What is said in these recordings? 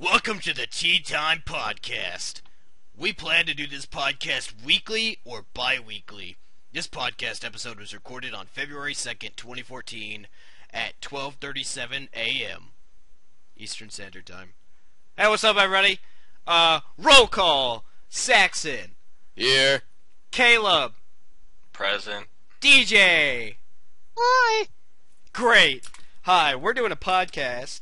Welcome to the Tea Time Podcast. We plan to do this podcast weekly or bi-weekly. This podcast episode was recorded on February 2nd, 2014 at 12:37 a.m. Eastern Standard Time. Hey, what's up, everybody? Roll call. Saxon. Here. Caleb. Present. DJ. Hi. Great. Hi, we're doing a podcast,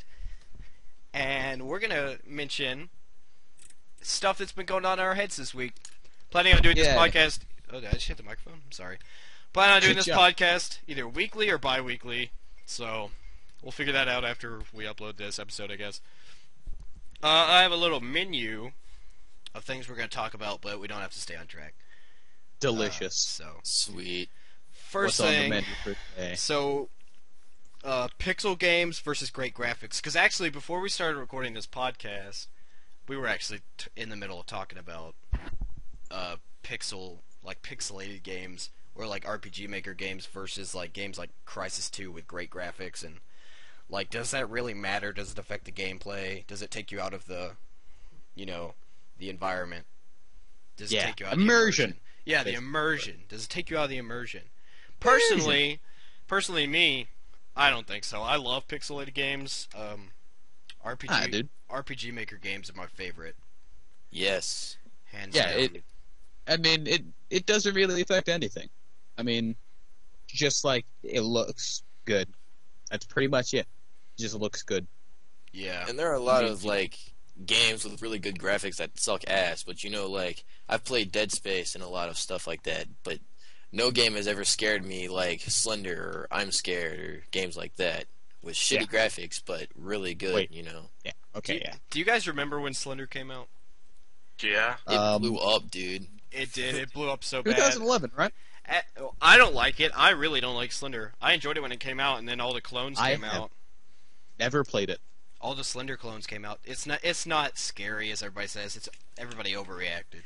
and we're going to mention stuff that's been going on in our heads this week. Planning on doing this podcast... Oh, did I just hit the microphone? I'm sorry. Planning on doing this podcast either weekly or bi-weekly, so we'll figure that out after we upload this episode, I guess. I have a little menu of things we're going to talk about, but we don't have to stay on track. Delicious. Sweet. First What's thing, on the menu for today? so pixel games versus great graphics. Because actually, before we started recording this podcast, we were actually in the middle of talking about pixelated games, or like RPG Maker games versus like games like Crysis 2 with great graphics, and like, does that really matter? Does it affect the gameplay? Does it take you out of the, the environment? Does it take you out of immersion. Yeah, the immersion. Does it take you out of the immersion? Personally, me, I don't think so. I love pixelated games. RPG Maker games are my favorite. Yes. Hands down. It doesn't really affect anything. I mean, just like it looks good. That's pretty much it. It just looks good. Yeah. And there are a lot of games with really good graphics that suck ass, but I've played Dead Space and a lot of stuff like that, but no game has ever scared me like Slender or I'm Scared or games like that with shitty graphics but really good, Yeah. Okay, Do you guys remember when Slender came out? Yeah. It blew up, dude. It did. It blew up so bad. 2011, right? I don't like it. I really don't like Slender. I enjoyed it when it came out, and then all the clones came out. Never played it. All the Slender clones came out. It's not scary as everybody says. Everybody overreacted.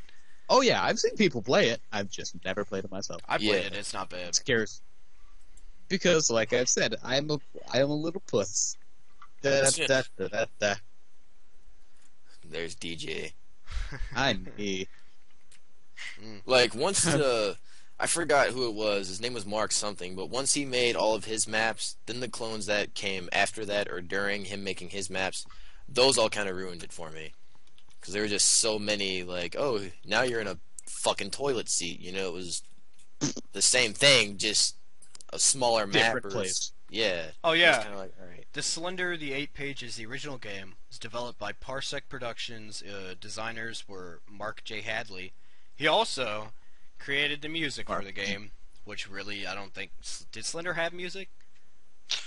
Oh yeah, I've seen people play it. I've just never played it myself. I played it. It's not bad. It scares. Because, like I've said, I'm a little puss. There's DJ. I'm me. Once I forgot who it was. His name was Mark something, but once he made all of his maps, then the clones that came after that or during him making his maps, those all kind of ruined it for me. Because there were just so many, oh, now you're in a fucking toilet seat. It was the same thing, just a smaller map. Different place. Yeah. Oh, yeah. Kind of all right. The Slender, the 8 pages, the original game, was developed by Parsec Productions. Designers were Mark J. Hadley. He also created the music for the game, which really, I don't think... Did Slender have music?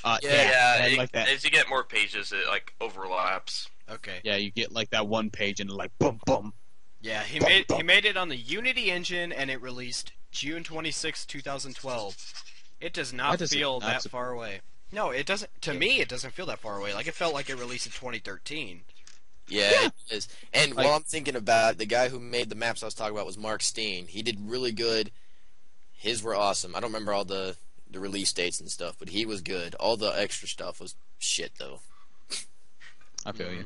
Yeah. like that. As you get more pages, it overlaps. Okay. Yeah, you get that one page and boom, boom. Yeah, he made it on the Unity engine, and it released June 26, 2012. It does not feel that far away. No, it doesn't. To me, it doesn't feel that far away. It felt like it released in 2013. Yeah, it is. And while I'm thinking about the guy who made the maps I was talking about was Mark Steen. He did really good. His were awesome. I don't remember all the release dates and stuff, but he was good. All the extra stuff was shit, though. I feel you.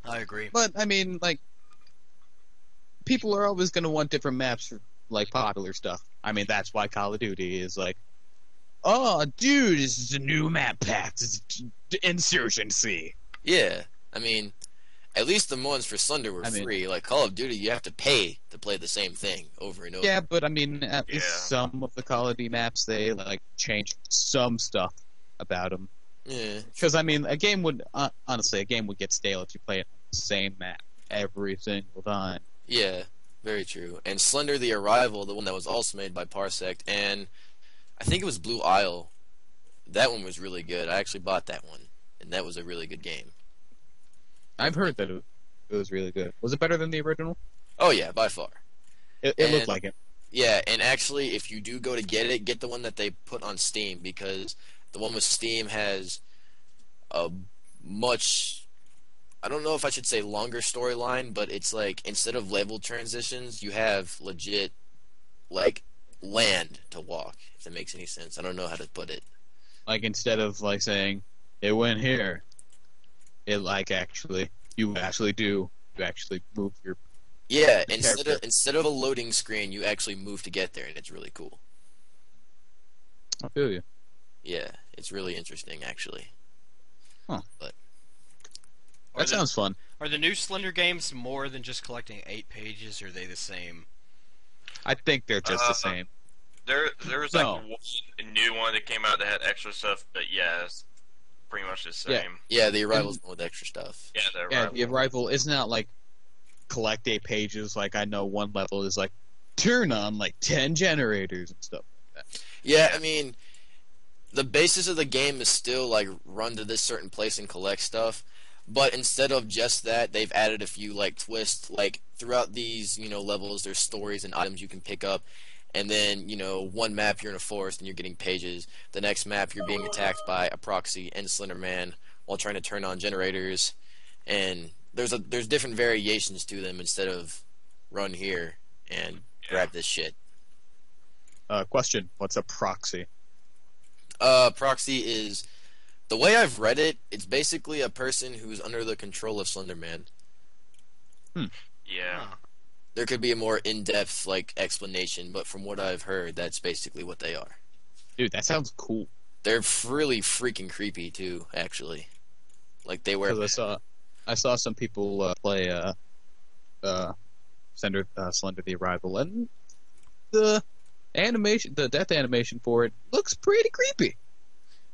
I agree. But, I mean, people are always going to want different maps for, popular stuff. I mean, that's why Call of Duty is oh, dude, this is a new map pack. This is Insurgency. Yeah, I mean, at least the ones for Slender were free. Call of Duty, you have to pay to play the same thing over and over. Yeah, but, I mean, at least some of the Call of Duty maps, they, changed some stuff about them. Yeah. Because, I mean, a game would get stale if you play it on the same map every single time. Yeah, very true. And Slender the Arrival, the one that was also made by Parsec, and I think it was Blue Isle. That one was really good. I actually bought that one, and that was a really good game. I've heard that it was really good. Was it better than the original? Oh, yeah, by far. It looked like it. Yeah, and actually, if you do go to get it, get the one that they put on Steam, because the one with Steam has a much, I don't know if I should say longer storyline, but it's instead of level transitions, you have legit, land to walk, if that makes any sense. I don't know how to put it. Instead of, saying, it went here, it, actually you actually move your. Yeah, The instead of a loading screen, you actually move to get there, and it's really cool. I feel you. Yeah, it's really interesting, actually. Huh. But That sounds fun. Are the new Slender games more than just collecting 8 pages, or are they the same? I think they're just the same. There was like No. one new one that came out that had extra stuff, but yeah, it's pretty much the same. yeah, the Arrival's one with extra stuff. Yeah, the Yeah, Arrival. the Arrival isn't that like collect 8 pages. Like I know one level is like turn on like 10 generators and stuff like that. Yeah, I mean, the basis of the game is still like run to this certain place and collect stuff, but instead of just that, they've added a few like twists. Like throughout these, levels, there's stories and items you can pick up, and then one map you're in a forest and you're getting pages. The next map you're being attacked by a proxy and Slender Man while trying to turn on generators, and there's different variations to them instead of run here and grab this shit. Question: what's a proxy? Proxy is, the way I've read it, it's basically a person who's under the control of Slender Man. Yeah. Huh. There could be a more in-depth explanation, but from what I've heard, that's basically what they are. Dude, that sounds cool. They're really freaking creepy too, actually. Like they wear. Because I saw some people play Slender the Arrival, and the death animation for it looks pretty creepy.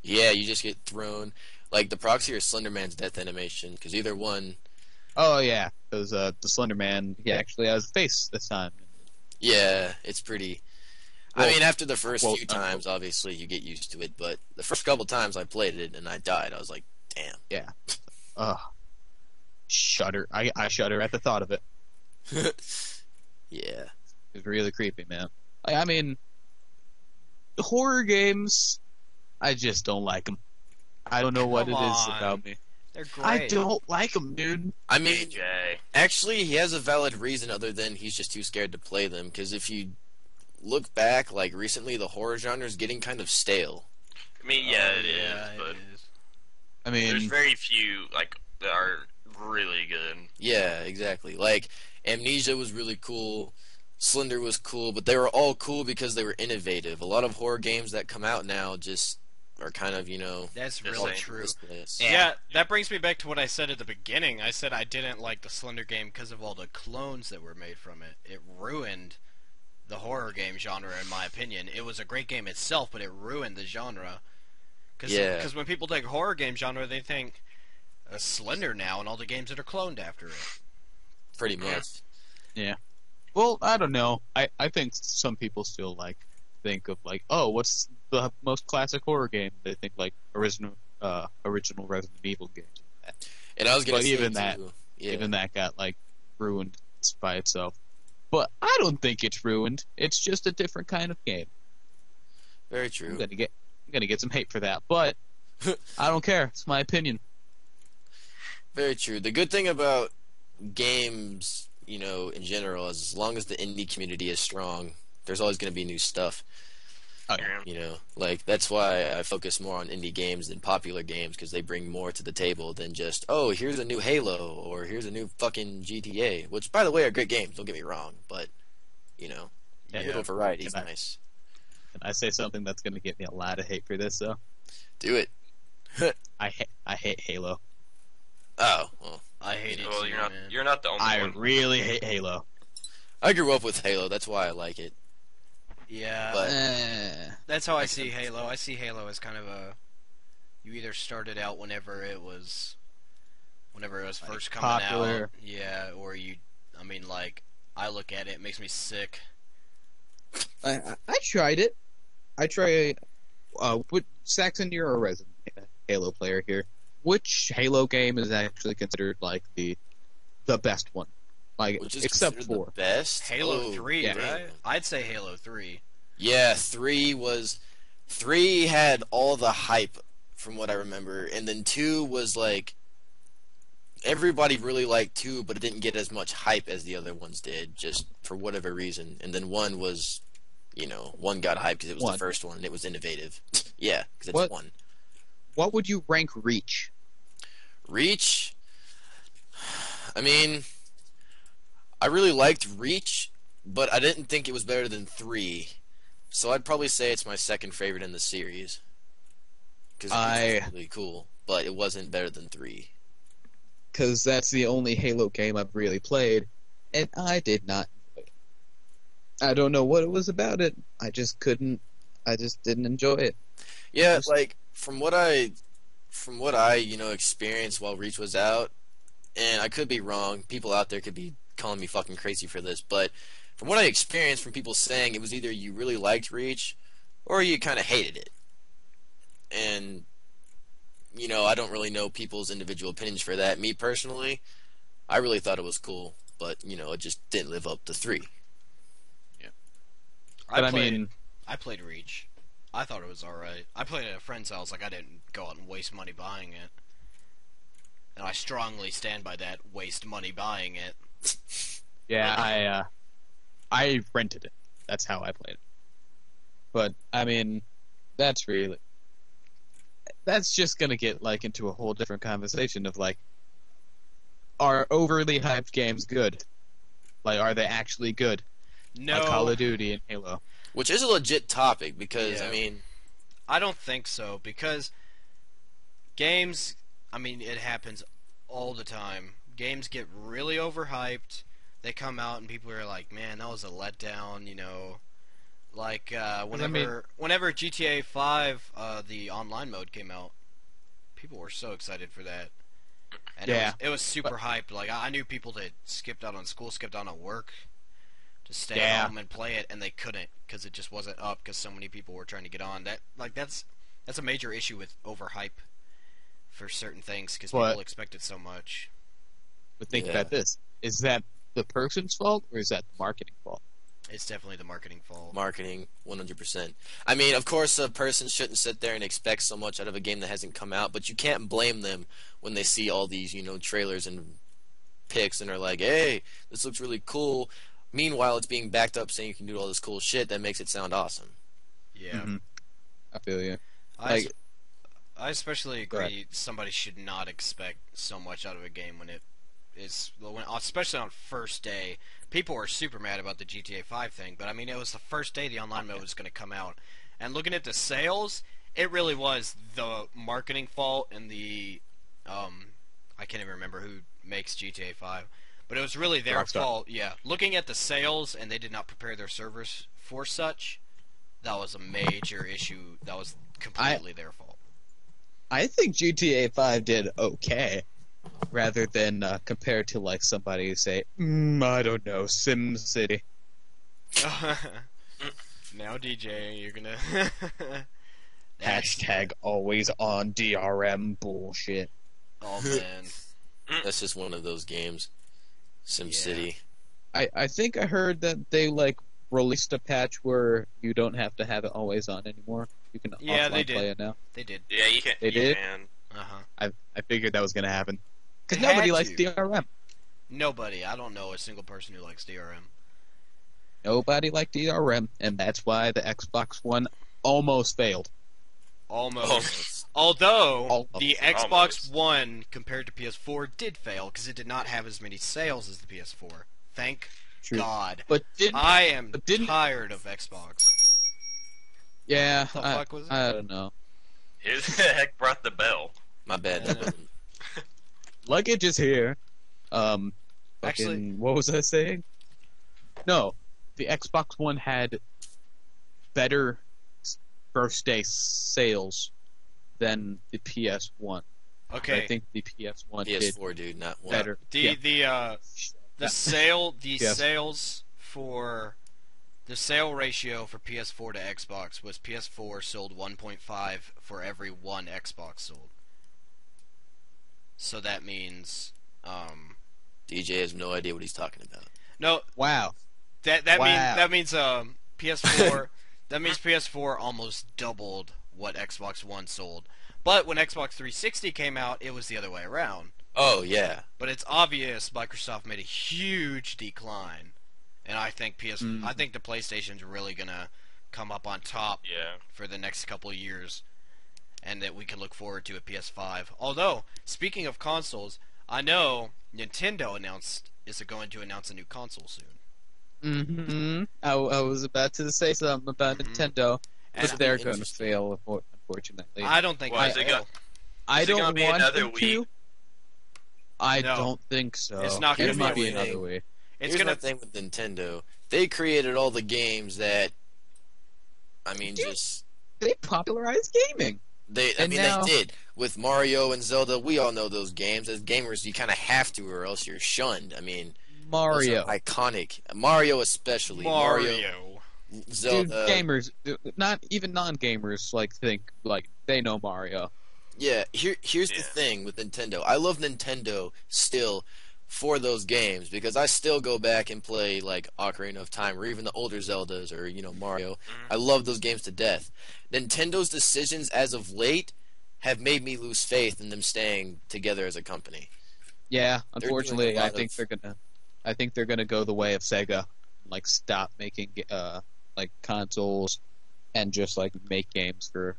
Yeah, you just get thrown. Like the proxy or Slender Man's death animation, because either one. Oh yeah, because the Slender Man he actually has a face this time. Yeah, it's pretty. Well, I mean, after the first well, few times, obviously you get used to it, but the first couple times I played it and I died, I was like, damn. Yeah. Shudder. I shudder at the thought of it. Yeah. It's really creepy, man. I mean, horror games, I just don't like them. I don't know what it Come is on. about me. They're great. I don't like them, dude. I mean, Jay. actually, he has a valid reason other than he's just too scared to play them, because if you look back, like, recently the horror genre is getting kind of stale. I mean, yeah, it is, Yeah, but it is. I mean, there's very few that are really good. Yeah, exactly. Like, Amnesia was really cool, Slender was cool, but they were all cool because they were innovative. A lot of horror games that come out now just are kind of, That's Just really saying. true. listless. Yeah, that brings me back to what I said at the beginning. I said I didn't like the Slender game because of all the clones that were made from it. It ruined the horror game genre, in my opinion. It was a great game itself, but it ruined the genre. Because when people think horror game genre, they think Slender now and all the games that are cloned after it. Pretty much. well, I don't know. I think some people still think of oh, what's the most classic horror game? They think original Resident Evil games. And I was gonna But say even too, that- yeah. Even that got ruined by itself. But I don't think it's ruined. It's just a different kind of game. Very I'm true. gonna get some hate for that, but I don't care. It's my opinion. Very true. The good thing about games, in general, is as long as the indie community is strong, there's always going to be new stuff. Oh, yeah. That's why I focus more on indie games than popular games, because they bring more to the table than just, oh, here's a new Halo, or here's a new fucking GTA, which, by the way, are great games, don't get me wrong, but, a little variety is nice. Can I say something that's gonna get me a lot of hate for this, though? Do it. I hate Halo. Oh, well. I hate it Well, too, man. you're not the only I one. really hate Halo. I grew up with Halo, that's why I like it. Yeah, But- that's how I see Halo. I see Halo as kind of you either started out whenever it was first coming popular. out, yeah, or I look at it, it makes me sick. I tried it. I tried. Saxon, you're a resident Halo player here. Which Halo game is actually considered the best one? Which is except considered for the best? Halo 3, yeah. right? I'd say Halo 3. Yeah, 3 had all the hype from what I remember, and then 2 was everybody really liked 2, but it didn't get as much hype as the other ones did, just for whatever reason. And then 1 was, 1 got hype because it was the first one and it was innovative. Yeah, because it's 1. What would you rank Reach? Reach? I mean, I really liked Reach, but I didn't think it was better than 3. So I'd probably say it's my second favorite in the series. Because it was really cool, but it wasn't better than 3. Because that's the only Halo game I've really played, and I did not enjoy it. I don't know what it was about it. I just didn't enjoy it. Yeah, like from what I experienced while Reach was out, and I could be wrong. People out there could be calling me fucking crazy for this, but from what I experienced from people saying, it was either you really liked Reach or you kind of hated it. And I don't really know people's individual opinions for that. Me personally, I really thought it was cool, but it just didn't live up to 3. Yeah. But I played Reach. I thought it was alright. I played it at a friend's house, like I didn't go out and waste money buying it. And I strongly stand by that, waste money buying it. Yeah, I rented it. That's how I played it. But that's just gonna get into a whole different conversation of are overly hyped games good? Are they actually good? No. Like Call of Duty and Halo. Which is a legit topic because I don't think so, because games, it happens all the time. Games get really overhyped. They come out and people are like, man, that was a letdown, whenever GTA 5, the online mode came out, people were so excited for that. And it was super hyped. I knew people that skipped out on school, skipped out on work to stay at home and play it, and they couldn't because it just wasn't up because so many people were trying to get on. That's a major issue with overhype for certain things because people expect it so much. But think about this: is that the person's fault or is that the marketing fault? It's definitely the marketing fault. Marketing, 100%. Of course, a person shouldn't sit there and expect so much out of a game that hasn't come out, but you can't blame them when they see all these, trailers and pics and are like, hey, this looks really cool. Meanwhile, it's being backed up saying you can do all this cool shit that makes it sound awesome. Yeah. Mm-hmm. I feel you. I especially agree somebody should not expect so much out of a game especially on first day. People were super mad about the GTA 5 thing, but it was the first day the online mode was going to come out. And looking at the sales, it really was the marketing fault and the I can't even remember who makes GTA 5, but it was really their fault. Yeah, looking at the sales and they did not prepare their servers for such, that was a major issue. That was completely their fault. I think GTA 5 did okay, rather than compared to somebody who say, I don't know, SimCity. Now DJ, you're gonna Hashtag always on DRM bullshit. Oh man, that's just one of those games, SimCity. Yeah. I think I heard that they released a patch where you don't have to have it always on anymore. You can offline play it now. They did. Yeah, you can. They did. Uh-huh. I figured that was gonna happen because nobody likes DRM. Nobody. I don't know a single person who likes DRM. Nobody liked DRM, and that's why the Xbox One almost failed. Almost. Although the Xbox One compared to PS4 did fail because it did not have as many sales as the PS4. Thank God. But I am tired of Xbox. Yeah, what the fuck was it? I don't know. Who the heck brought the bell? My bad. Luggage is here. Actually, what was I saying? No, the Xbox One had better first day sales than the PS1. Okay. I think the PS1 PS4, dude, not one. Better. The sales for the sale ratio for PS4 to Xbox was PS4 sold 1.5 for every one Xbox sold. So that means DJ has no idea what he's talking about. No. Wow. That means PS4 that means PS4 almost doubled what Xbox One sold. But when Xbox 360 came out, it was the other way around. Oh yeah. But it's obvious Microsoft made a huge decline, and I think I think the PlayStation's really gonna come up on top for the next couple of years, and that we can look forward to a PS5. Although, speaking of consoles, I know Nintendo is going to announce a new console soon. Mm-hmm. I was about to say something about Nintendo, And but they're going to fail, unfortunately. I don't think Well, they will. I is it don't gonna be want another them Wii? to. I No. don't think so. It's not gonna It might be be a Wii. another way. It's Here's gonna. my thing with Nintendo. They created all the games that, I mean, just They popularized gaming. they did with Mario and Zelda. We all know those games. As gamers, you kind of have to, or else you're shunned. I mean, Mario, those are iconic. Mario especially. Mario. Zelda. dude, gamers, not even non-gamers, think they know Mario. Yeah, here's the thing with Nintendo. I love Nintendo still for those games because I still go back and play like Ocarina of Time or even the older Zeldas or Mario. I love those games to death. Nintendo's decisions as of late have made me lose faith in them staying together as a company. Yeah, unfortunately, I doing think they're gonna go the way of Sega, stop making consoles and just make games for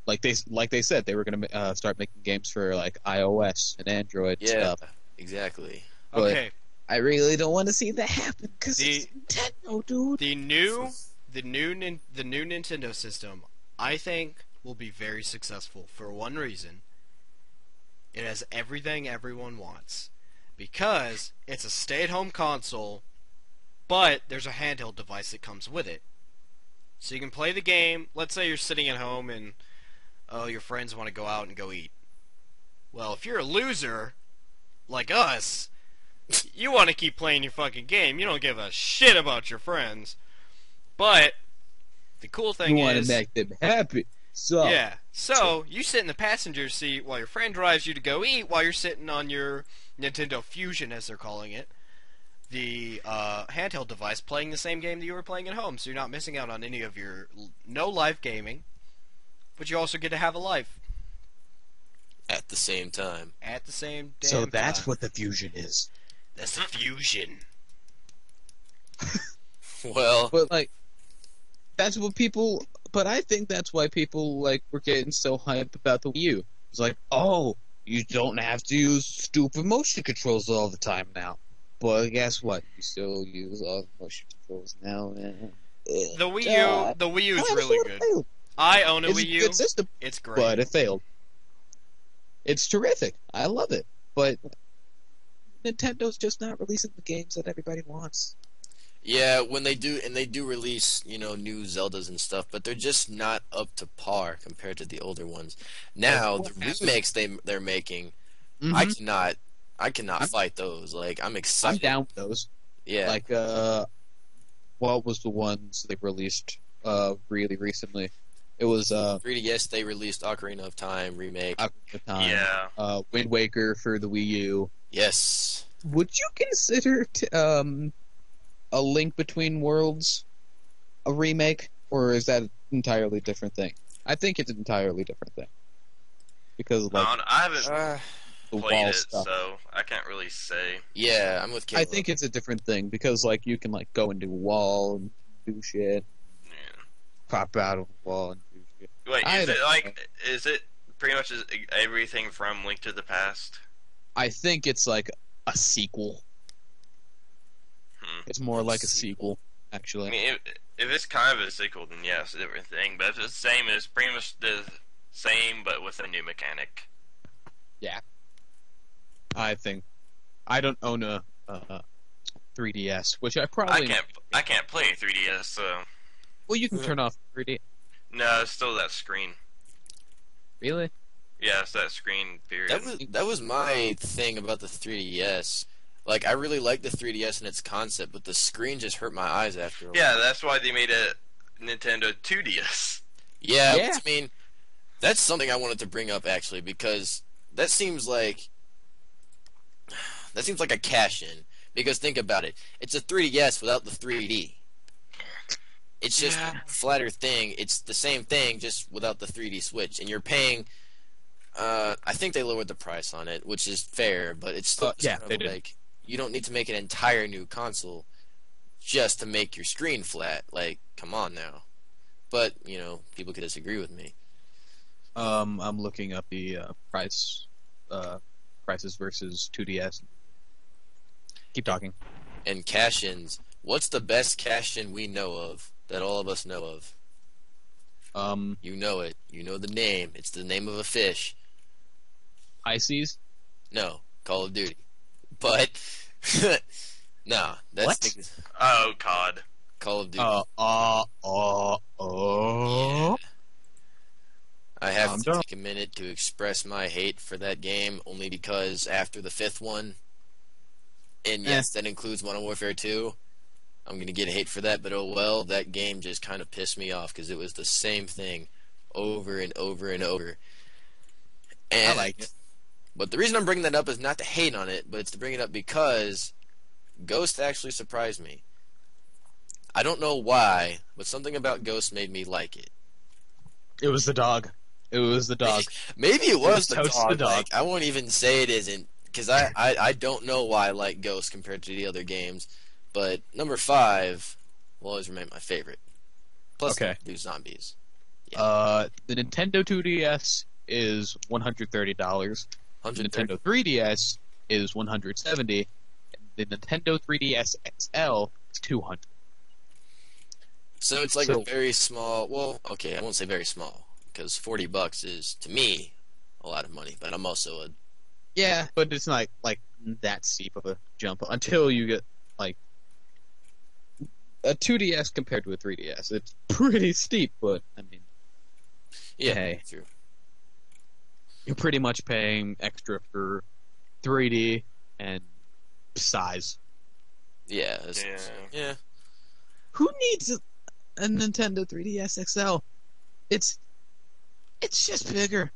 like they said they were gonna start making games for iOS and Android Yeah, stuff. exactly. But Okay. I really don't want to see that happen because The- it's Nintendo, dude. The new Nintendo system, I think, will be very successful for one reason. It has everything everyone wants. Because it's a stay-at-home console, but there's a handheld device that comes with it. So you can play the game. Let's say you're sitting at home and your friends want to go out and go eat. Well, if you're a loser like us, you want to keep playing your fucking game. You don't give a shit about your friends. But the cool thing You want is, to make them happy, so yeah. So you sit in the passenger seat while your friend drives you to go eat, while you're sitting on your Nintendo Fusion, as they're calling it, the handheld device, playing the same game that you were playing at home. So you're not missing out on any of your live gaming, but you also get to have a life At the same time. at the same damn So that's time. what the Fusion is. That's the Fusion. Well, But that's what people. But I think that's why people were getting so hyped about the Wii U. It's oh, you don't have to use stupid motion controls all the time now. But guess what? You still use all the motion controls now. The Wii U is really good. Failed. I own a It's Wii a U. good system, It's great. but it failed. It's terrific. I love it, but Nintendo's just not releasing the games that everybody wants. yeah, when they do, and they do release, new Zeldas and stuff, but they're just not up to par compared to the older ones. Now, the remakes they're making, Mm-hmm. I cannot fight those. I'm I'm excited. down with those. Yeah. What was the ones they released really recently? It was 3DS, they released Ocarina of Time remake. Ocarina of Time, Yeah. Wind Waker for the Wii U. Yes. Would you consider A Link Between Worlds a remake, or is that an entirely different thing? I think it's an entirely different thing because I haven't the played wall it, stuff. so I can't really say. Yeah, I'm with Caleb. I think it's a different thing because you can go into a wall and do shit, Yeah. pop out of the wall and do shit. Wait, I is it don't is it pretty much everything from Link to the Past? I think it's a sequel. Hmm. It's more like a sequel, actually. I mean, if it's kind of a sequel, then yes, a different thing. But if it's the same, it's pretty much the same, but with a new mechanic. I think I don't own a 3DS, which I probably I can't play 3DS, so Well, you can turn off 3D. no, it's still that screen. Really? Yeah, it's that screen. Period. That was my thing about the 3DS. I really like the 3DS and its concept, but the screen just hurt my eyes after a while. Yeah, that's why they made a Nintendo 2DS. Yeah, Yeah. I mean, that's something I wanted to bring up actually because that seems like a cash in. Because think about it, it's a 3DS without the 3D. It's just a flatter thing. It's the same thing, just without the 3D switch, and you're paying. I think they lowered the price on it, which is fair, but it's still they did. You don't need to make an entire new console just to make your screen flat. Come on now. But people could disagree with me. I'm looking up the price prices versus 2DS. Keep talking. And cash-ins. What's the best cash-in we know of, that all of us know of? You know it. You know the name. It's the name of a fish. Pisces? No, Call of Duty. But, nah, that's... What? Oh, COD. Call of Duty. Yeah. I have to take a minute to express my hate for that game, only because after the 5th one, and yes, that includes Modern Warfare 2, I'm going to get hate for that, but oh well, that game just kind of pissed me off, because it was the same thing over and over and over. And, I like it. But the reason I'm bringing that up is not to hate on it, but it's to bring it up because Ghost actually surprised me. I don't know why, but something about Ghost made me like it. It was the dog. It was the dog. Maybe it was the Toast dog. the dog. Like, I won't even say it isn't, because I don't know why I like Ghost compared to the other games. But number 5 will always remain my favorite. Plus, Okay. do zombies. The Nintendo 2DS is $130. The Nintendo 3DS is $170. The Nintendo 3DS XL is $200. So it's like a very small. Well, okay, I won't say very small, because $40 is, to me, a lot of money. But I'm also a... Yeah, but it's not like that steep of a jump until you get like a 2DS compared to a 3DS. It's pretty steep, but I mean, Yeah, hey, true. you're pretty much paying extra for 3D and size. Yeah. Yeah. Who needs a Nintendo 3DS XL? It's just bigger.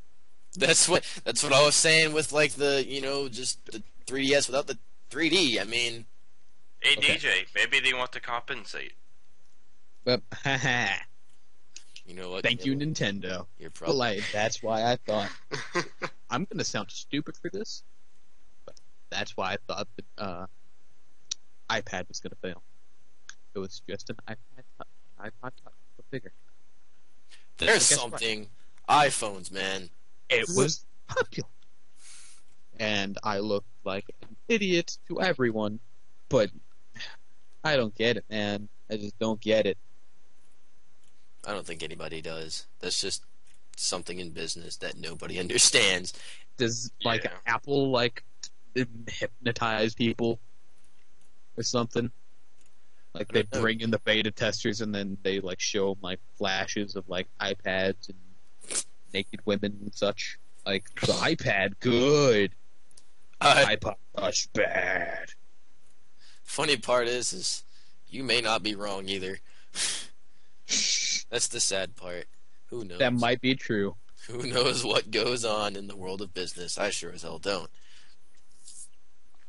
That's what I was saying with like the just the 3DS without the 3D. I mean, Hey, Okay. DJ, maybe they want to compensate. But haha. you know what? Thank you, Nintendo. You're But probably like, that's why I thought I'm gonna sound stupid for this, but that's why I thought the iPad was gonna fail. It was just an iPod Touch, but bigger. there's guess what? something iPhones, man. It was popular, and I looked like an idiot to everyone. But I don't get it, man. I just don't get it. I don't think anybody does. That's just something in business that nobody understands. Does like Yeah. Apple like hypnotize people or something? Like they don't know. bring in the beta testers and then they like show 'em, like flashes of like iPads and naked women and such. Like the iPad good, iPod Touch bad. Funny part is you may not be wrong either. That's the sad part. Who knows? That might be true. Who knows what goes on in the world of business? I sure as hell don't.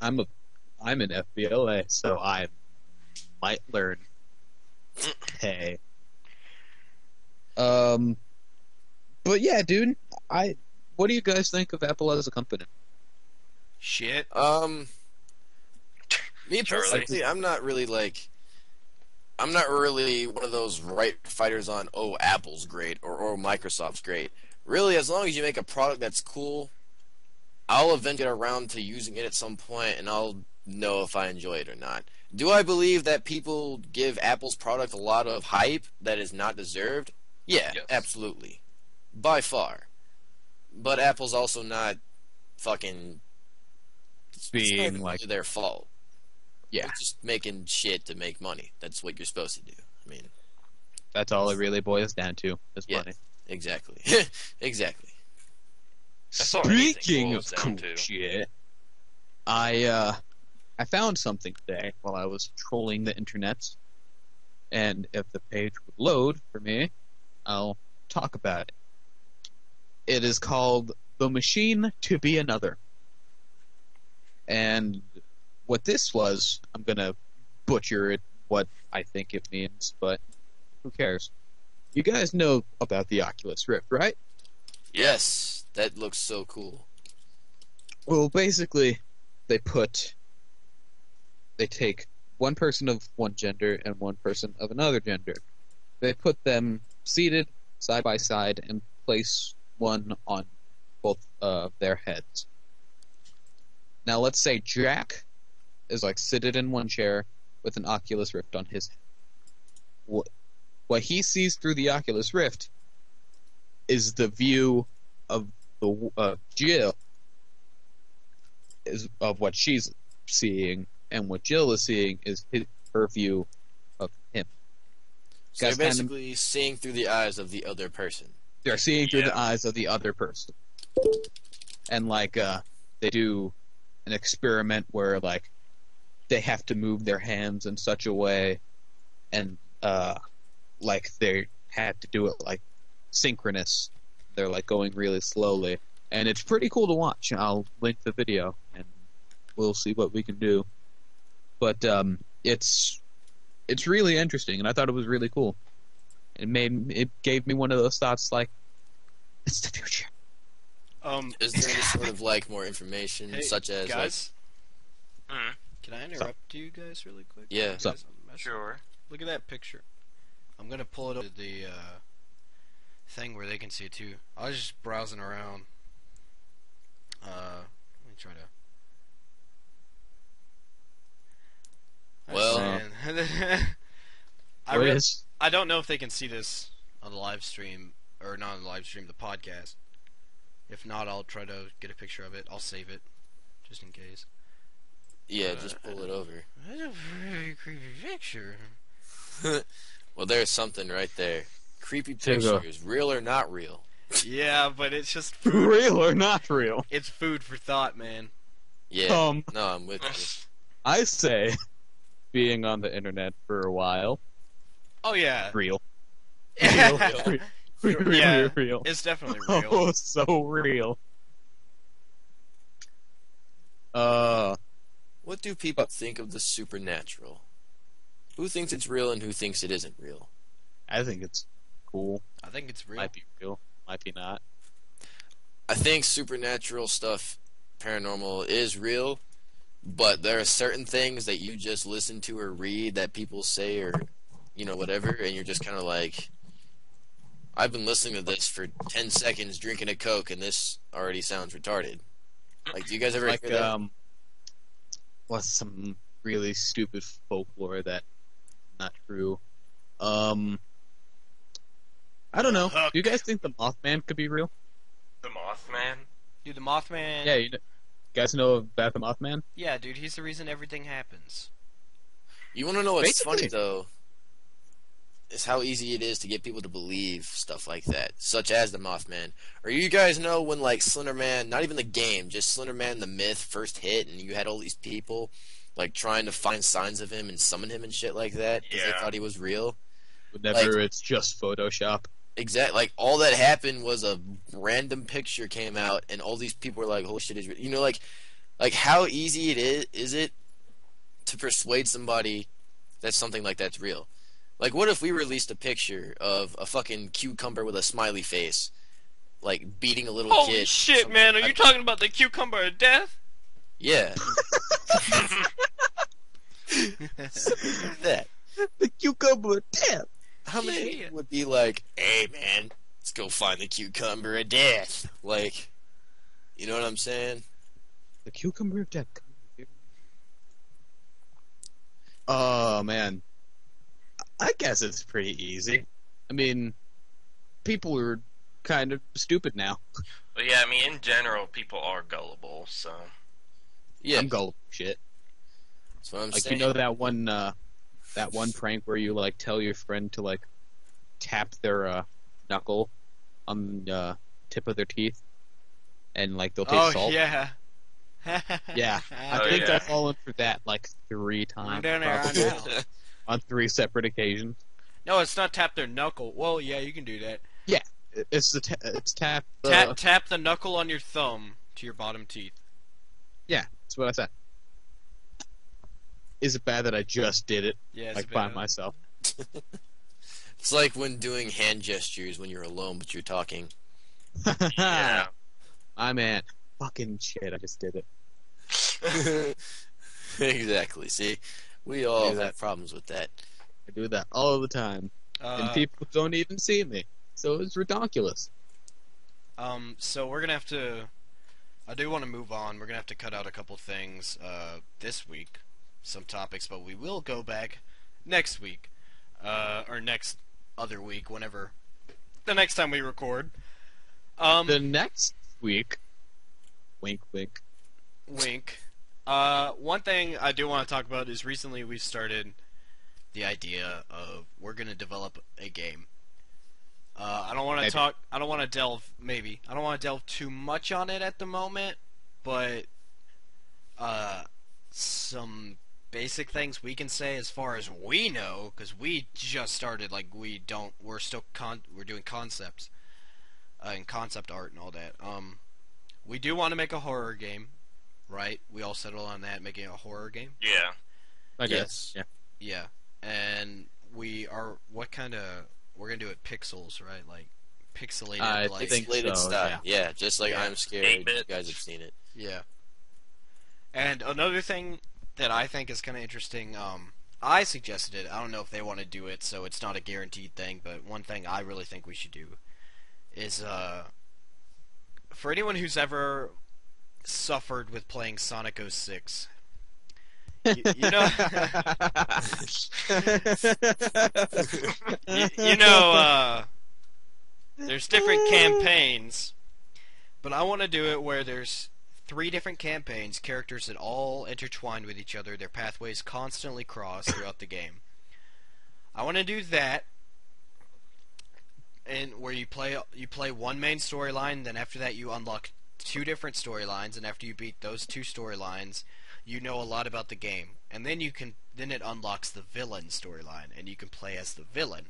I'm an FBLA, so I might learn. Hey. But yeah, dude, what do you guys think of Apple as a company? Shit. Me Charlie. personally, I'm not really one of those right fighters on, oh, Apple's great or Microsoft's great. Really, as long as you make a product that's cool, I'll eventually get around to using it at some point, and I'll know if I enjoy it or not. Do I believe that people give Apple's product a lot of hype that is not deserved? Yeah, Yes. absolutely. By far. But Apple's also not fucking... it's not Being even like, really their fault. yeah, They're just making shit to make money. That's what you're supposed to do. I mean, that's all it really boils down to. Is Yeah. money. exactly. Exactly. That's all anything Speaking boils of down cool to. shit, I found something today while I was trolling the internet, and if the page would load for me, I'll talk about it. It is called "The Machine to Be Another," and what this was, I'm gonna butcher it, what I think it means, but who cares? You guys know about the Oculus Rift, right? Yes, that looks so cool. Well, basically, they take one person of one gender and one person of another gender. They put them seated side by side and place one on both of their heads. Now let's say Jack is like seated in one chair with an Oculus Rift on his head. What he sees through the Oculus Rift is the view of the Jill, is of what she's seeing, and what Jill is seeing is her view of him. So they're basically seeing through the eyes of the other person. They're seeing through the eyes of the other person. And like they do an experiment where like they have to move their hands in such a way, and like they had to do it like synchronous. They're like going really slowly, and it's pretty cool to watch. I'll link the video, and we'll see what we can do. But it's really interesting, and I thought it was really cool. It gave me one of those thoughts like, it's the future. Is there any sort of like more information, hey, such as guys? Mm. Can I interrupt you guys really quick? Yeah. Guys, Sure. Look at that picture. I'm gonna pull it up to the thing where they can see it too. I was just browsing around. Let me try to. Well, I don't know if they can see this on the live stream or not on the live stream, the podcast. If not, I'll try to get a picture of it. I'll save it just in case. Yeah, just pull it over. That's a very creepy picture. Well, there's something right there. Creepy pictures, real or not real? Yeah, but it's just food. Real or not real? It's food for thought, man. Yeah. No, I'm with you. I say, being on the internet for a while, Oh yeah. real. Yeah. Real. It's definitely real. Oh, so real. What do people think of the supernatural? Who thinks it's real and who thinks it isn't real? I think it's cool. I think it's real. Might be real. Might be not. I think supernatural stuff, paranormal, is real, but there are certain things that you just listen to or read that people say or, whatever, and you're just kind of like, I've been listening to this for 10 seconds drinking a Coke, and this already sounds retarded. Like, do you guys ever hear that? What's some really stupid folklore that not true? I don't know. Do you guys think the Mothman could be real? The Mothman? Dude, the Mothman... Yeah, you guys know about the Mothman? Yeah, dude, he's the reason everything happens. You want to know what's Basically. funny, though? Is how easy it is to get people to believe stuff like that, such as the Mothman. Or you guys know when, like, Slender Man, not even the game, just Slender Man the myth first hit, and you had all these people, like, trying to find signs of him and summon him and shit like that, because they thought he was real? Whenever it's just Photoshop. Exactly. Like, all that happened was a random picture came out, and all these people were like, holy shit, is real. Like, how easy is it to persuade somebody that something like that's real? Like, what if we released a picture of a fucking cucumber with a smiley face, like, beating a little kid? Holy shit, man, are you talking about the cucumber of death? Yeah. That. The cucumber of death! How many people would be like, hey, man, let's go find the cucumber of death? Like, you know what I'm saying? The cucumber of death. Oh, man. I guess it's pretty easy. I mean, people are kind of stupid now. But yeah, I mean, in general, people are gullible, so... Yeah. I'm gullible shit. That's what I'm Like, saying. you know that one prank where you, like, tell your friend to, like, tap their, knuckle on the tip of their teeth? And, like, they'll taste salt? Yeah. Yeah. I think I've fallen for that, like, 3 times. Down there probably. right now. On 3 separate occasions. No, it's not tap their knuckle. Well, yeah, you can do that. Yeah, it's tap. Tap the knuckle on your thumb to your bottom teeth. Yeah, that's what I said. Is it bad that I just did it, Yeah, it's like bad. by myself? It's like when doing hand gestures when you're alone but you're talking. Yeah. I man, fucking shit! I just did it. Exactly. See, we all Do that. have problems with that. I do that all the time, and people don't even see me, so it's ridiculous. So we're gonna have to I do want to move on. We're gonna have to cut out a couple things this week, some topics, but we will go back next week, or next other week, whenever the next time we record. The next week, wink, wink. Wink. One thing I do want to talk about is recently we've started the idea of we're gonna develop a game. I don't want to talk. I don't want to delve. Maybe I don't want to delve too much on it at the moment, but some basic things we can say as far as we know, because we just started. Like we're still we're doing concepts and concept art and all that. We do want to make a horror game, right? We all settled on that, making a horror game. Yeah. I guess. Yeah. Yeah, and we are. What kind of? We're gonna do it pixels, right? Like pixelated, like pixelated so, style. Yeah, just like Yeah. I'm Scared. 8-bit. You guys have seen it. yeah. And another thing that I think is kind of interesting, I suggested it. I don't know if they want to do it, so it's not a guaranteed thing. But one thing I really think we should do is, for anyone who's ever suffered with playing Sonic 06. You know, you know, there's different campaigns, but I want to do it where there's 3 different campaigns, characters that all intertwine with each other, their pathways constantly cross throughout the game. I want to do that, and where you play one main storyline, then after that you unlock 2 different storylines, and after you beat those 2 storylines, you know a lot about the game, and then it unlocks the villain storyline, and you can play as the villain,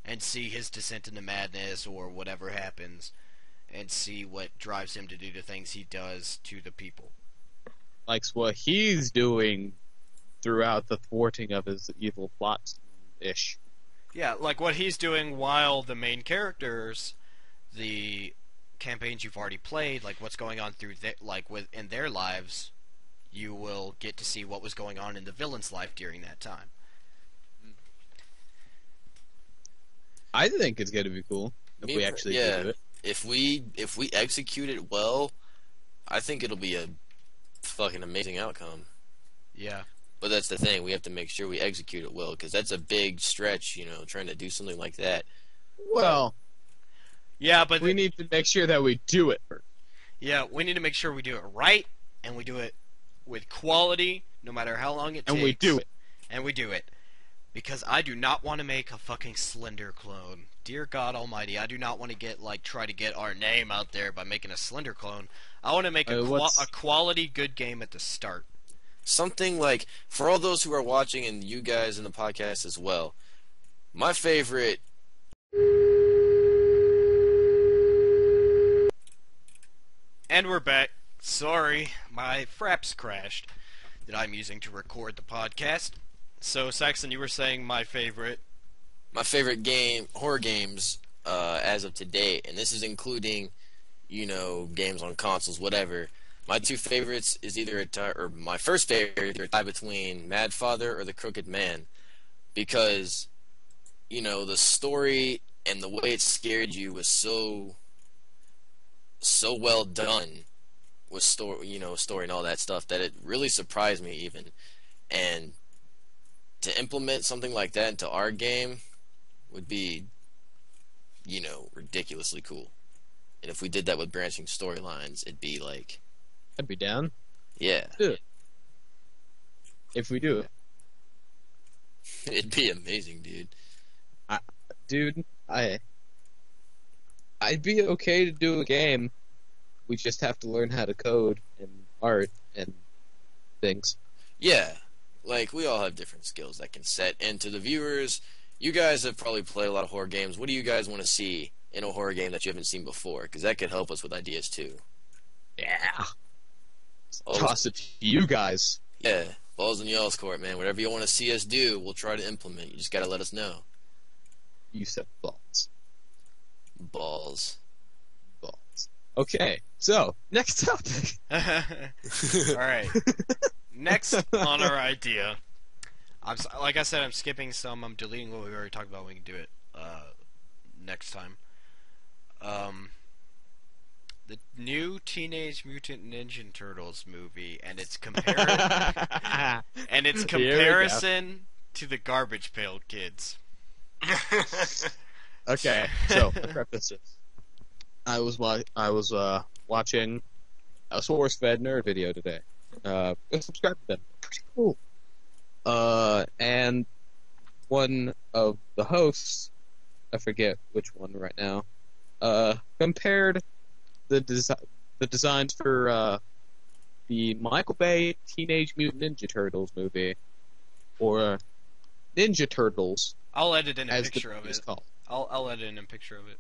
and see his descent into madness or whatever happens, and see what drives him to do the things he does to the people. Likes what he's doing throughout the thwarting of his evil plots ish. Yeah, like what he's doing while the main characters, the campaigns you've already played, like what's going on through in their lives. You will get to see what was going on in the villain's life during that time. I think it's going to be cool if we actually do it. If we execute it well, I think it'll be a fucking amazing outcome. Yeah. But that's the thing, we have to make sure we execute it well, because that's a big stretch, you know, trying to do something like that. Well, yeah, but we need to make sure that we do it first. Yeah, we need to make sure we do it right, and we do it with quality, no matter how long it takes. And we do it. And we do it. Because I do not want to make a fucking Slender clone. Dear God Almighty, I do not want to try to get our name out there by making a Slender clone. I want to make a quality good game at the start. Something like, for all those who are watching and you guys in the podcast as well, my favorite... And we're back. Sorry, my fraps crashed that I'm using to record the podcast. So, Saxon, you were saying my favorite game, horror games, as of today, and this is including, you know, games on consoles, whatever. My 2 favorites is my first favorite is a tie between Mad Father or The Crooked Man, because, you know, the story and the way it scared you was so well done with story and all that stuff that it really surprised me even. And to implement something like that into our game would be, you know, ridiculously cool. And if we did that with branching storylines, it'd be like... I'd be down. Yeah. Do it. If we do it. It'd be amazing, dude. I'd be okay to do a game. We just have to learn how to code and art and things. Yeah. Like, we all have different skills that can set. And to the viewers, you guys have probably played a lot of horror games. What do you guys want to see in a horror game that you haven't seen before? Because that could help us with ideas, too. Yeah. Toss it to you guys. Yeah. Balls in y'all's court, man. Whatever you want to see us do, we'll try to implement. You just got to let us know. You said balls. Balls. Okay, so, next topic. Alright. Next on our idea. Like I said, I'm skipping some. I'm deleting what we already talked about. We can do it next time. the new Teenage Mutant Ninja Turtles movie, and its comparison to the Garbage Pail Kids. Okay, so to preface this, I was watching a SourceFed nerd video today. Subscribe to them. Pretty cool. And one of the hosts, I forget which one right now, compared the designs for the Michael Bay Teenage Mutant Ninja Turtles movie, or Ninja Turtles. I'll edit in a picture of it. Called. I'll edit in a picture of it.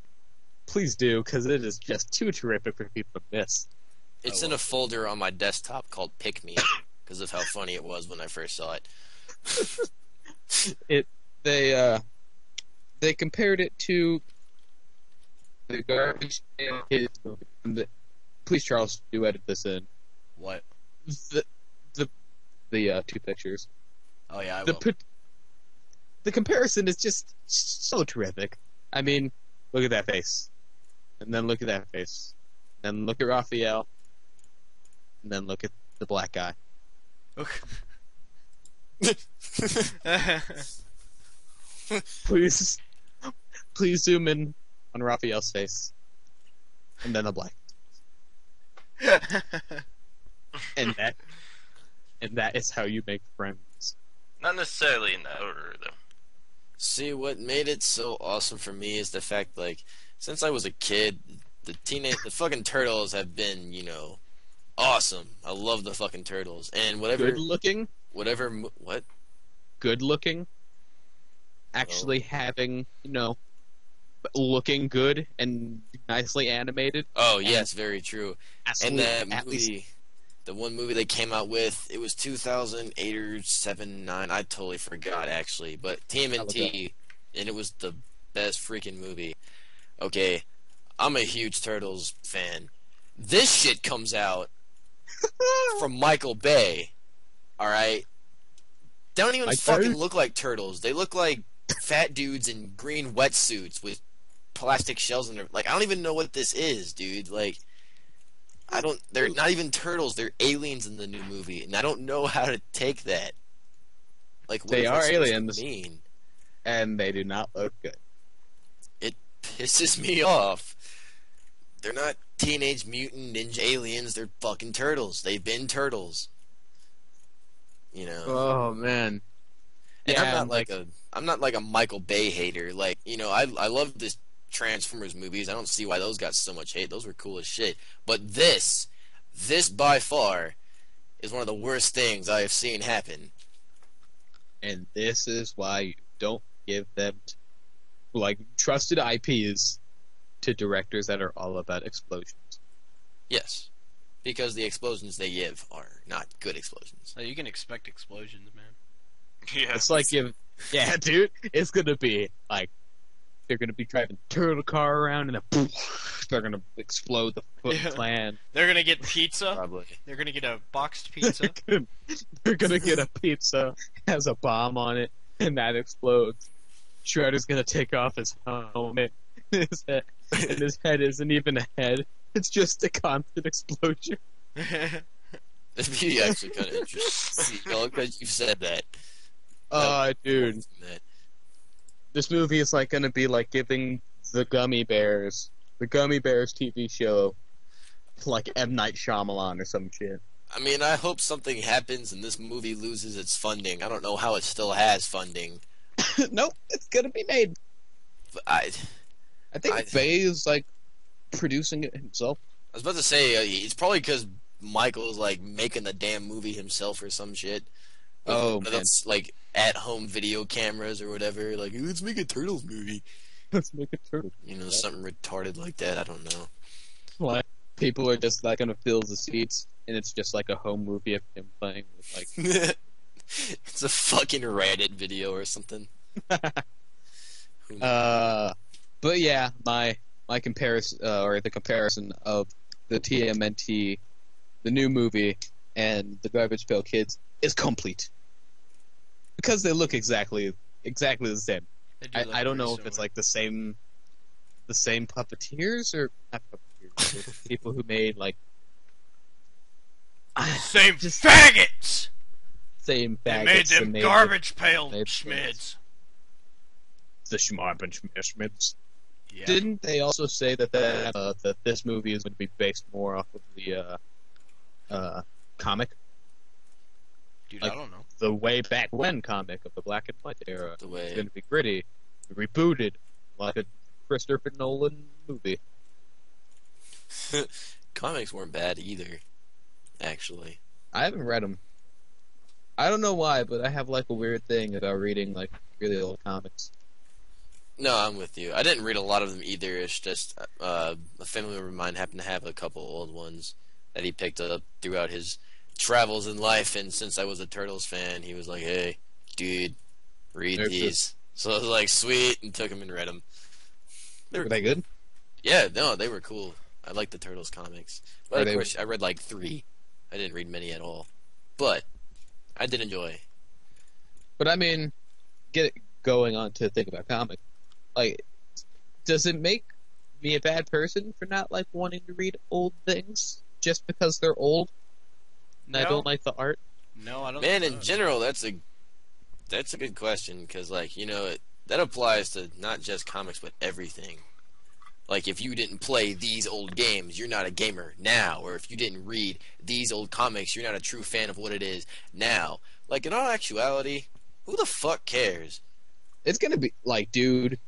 Please do, because it is just too terrific for people to miss. It's in a folder on my desktop called Pick Me, because of how funny it was when I first saw it. They compared it to the Garbage Pail Kids movie. Please, Charles, do edit this in. What? The two pictures. Oh yeah, I will. The comparison is just so terrific. I mean, look at that face, and then look at that face, and then look at Raphael, and then look at the black guy. Please zoom in on Raphael's face, and then the black. and that is how you make friends. Not necessarily in that order, though. See, what made it so awesome for me is the fact, like, since I was a kid, the fucking Turtles have been, awesome. I love the fucking Turtles, and whatever. Good looking. What? Good looking. Actually having, looking good and nicely animated. Oh yes, very true. And that movie. The one movie they came out with, it was 2008 or 9. I totally forgot, actually. But TMNT, and it was the best freaking movie. Okay, I'm a huge Turtles fan. This shit comes out from Michael Bay. Alright? They don't even fucking look like turtles. They look like fat dudes in green wetsuits with plastic shells in their... Like, I don't even know what this is, dude. Like... They're not even turtles, they're aliens in the new movie, and I don't know how to take that. Like, what they are aliens, mean? And they do not look good. It pisses me off. They're not Teenage Mutant Ninja aliens, they're fucking turtles. They've been turtles. Oh, man. And yeah, I'm not like a Michael Bay hater. Like, I love this Transformers movies. I don't see why those got so much hate. Those were cool as shit. But this by far is one of the worst things I have seen happen. And this is why you don't give them trusted IPs to directors that are all about explosions. Yes. Because the explosions they give are not good explosions. You can expect explosions, man. Yeah. It's like yeah, dude, it's gonna be like they're going to be driving a turtle car around, and then poof, they're going to explode the Foot Clan. They're going to get pizza. Probably. They're going to get a boxed pizza. They're going to get a pizza, has a bomb on it, and that explodes. Shredder's going to take off his helmet, and his head isn't even a head. It's just a constant explosion. That'd be actually kind of interesting. Because you said that. Dude. This movie is going to be like giving the Gummy Bears TV show, like M. Night Shyamalan or some shit. I mean, I hope something happens and this movie loses its funding. I don't know how it still has funding. Nope, it's gonna be made. But I think Bay is producing it himself. I was about to say it's probably because Michael's making the damn movie himself or some shit. Oh man, it's at-home video cameras or whatever. Let's make a Turtles movie. Let's make a Turtles. Something retarded like that. I don't know. People are just gonna fill the seats, and it's just like a home movie of him playing with It's a fucking Reddit video or something. But yeah, my comparison or the comparison of the TMNT, the new movie, and the Garbage Pail Kids is complete. Because they look exactly the same. I don't know if it's the same puppeteers or not puppeteers. People who made like Same faggots. Same They faggots. made them garbage pail made schmids. The Schmids. Yeah. Didn't they also say that that this movie is going to be based more off of the comic? Dude, Like, I don't know. the way back when comic of the black and white era. The way- It's going to be gritty, rebooted, like a Christopher Nolan movie. Comics weren't bad either, actually. I haven't read them. I don't know why, but I have like a weird thing about reading like really old comics. No, I'm with you. I didn't read a lot of them either. It's just a family member of mine happened to have a couple old ones that he picked up throughout his travels in life, and since I was a Turtles fan, he was like, "Hey, dude, read There's these." So I was like, "Sweet," and took them and read them. Were they good? Yeah, no, they were cool. I liked the Turtles comics, but Are of they- course, I read like 3. I didn't read many at all, but I did enjoy. But I mean, going on to think about comics, like, does it make me a bad person for not like wanting to read old things just because they're old and I No. don't like the art? No, I don't. Man, think in so. general, that's a good question because, like, that applies to not just comics but everything. Like, if you didn't play these old games, you're not a gamer now. Or if you didn't read these old comics, you're not a true fan of what it is now. Like, in all actuality, who the fuck cares? It's gonna be like, dude,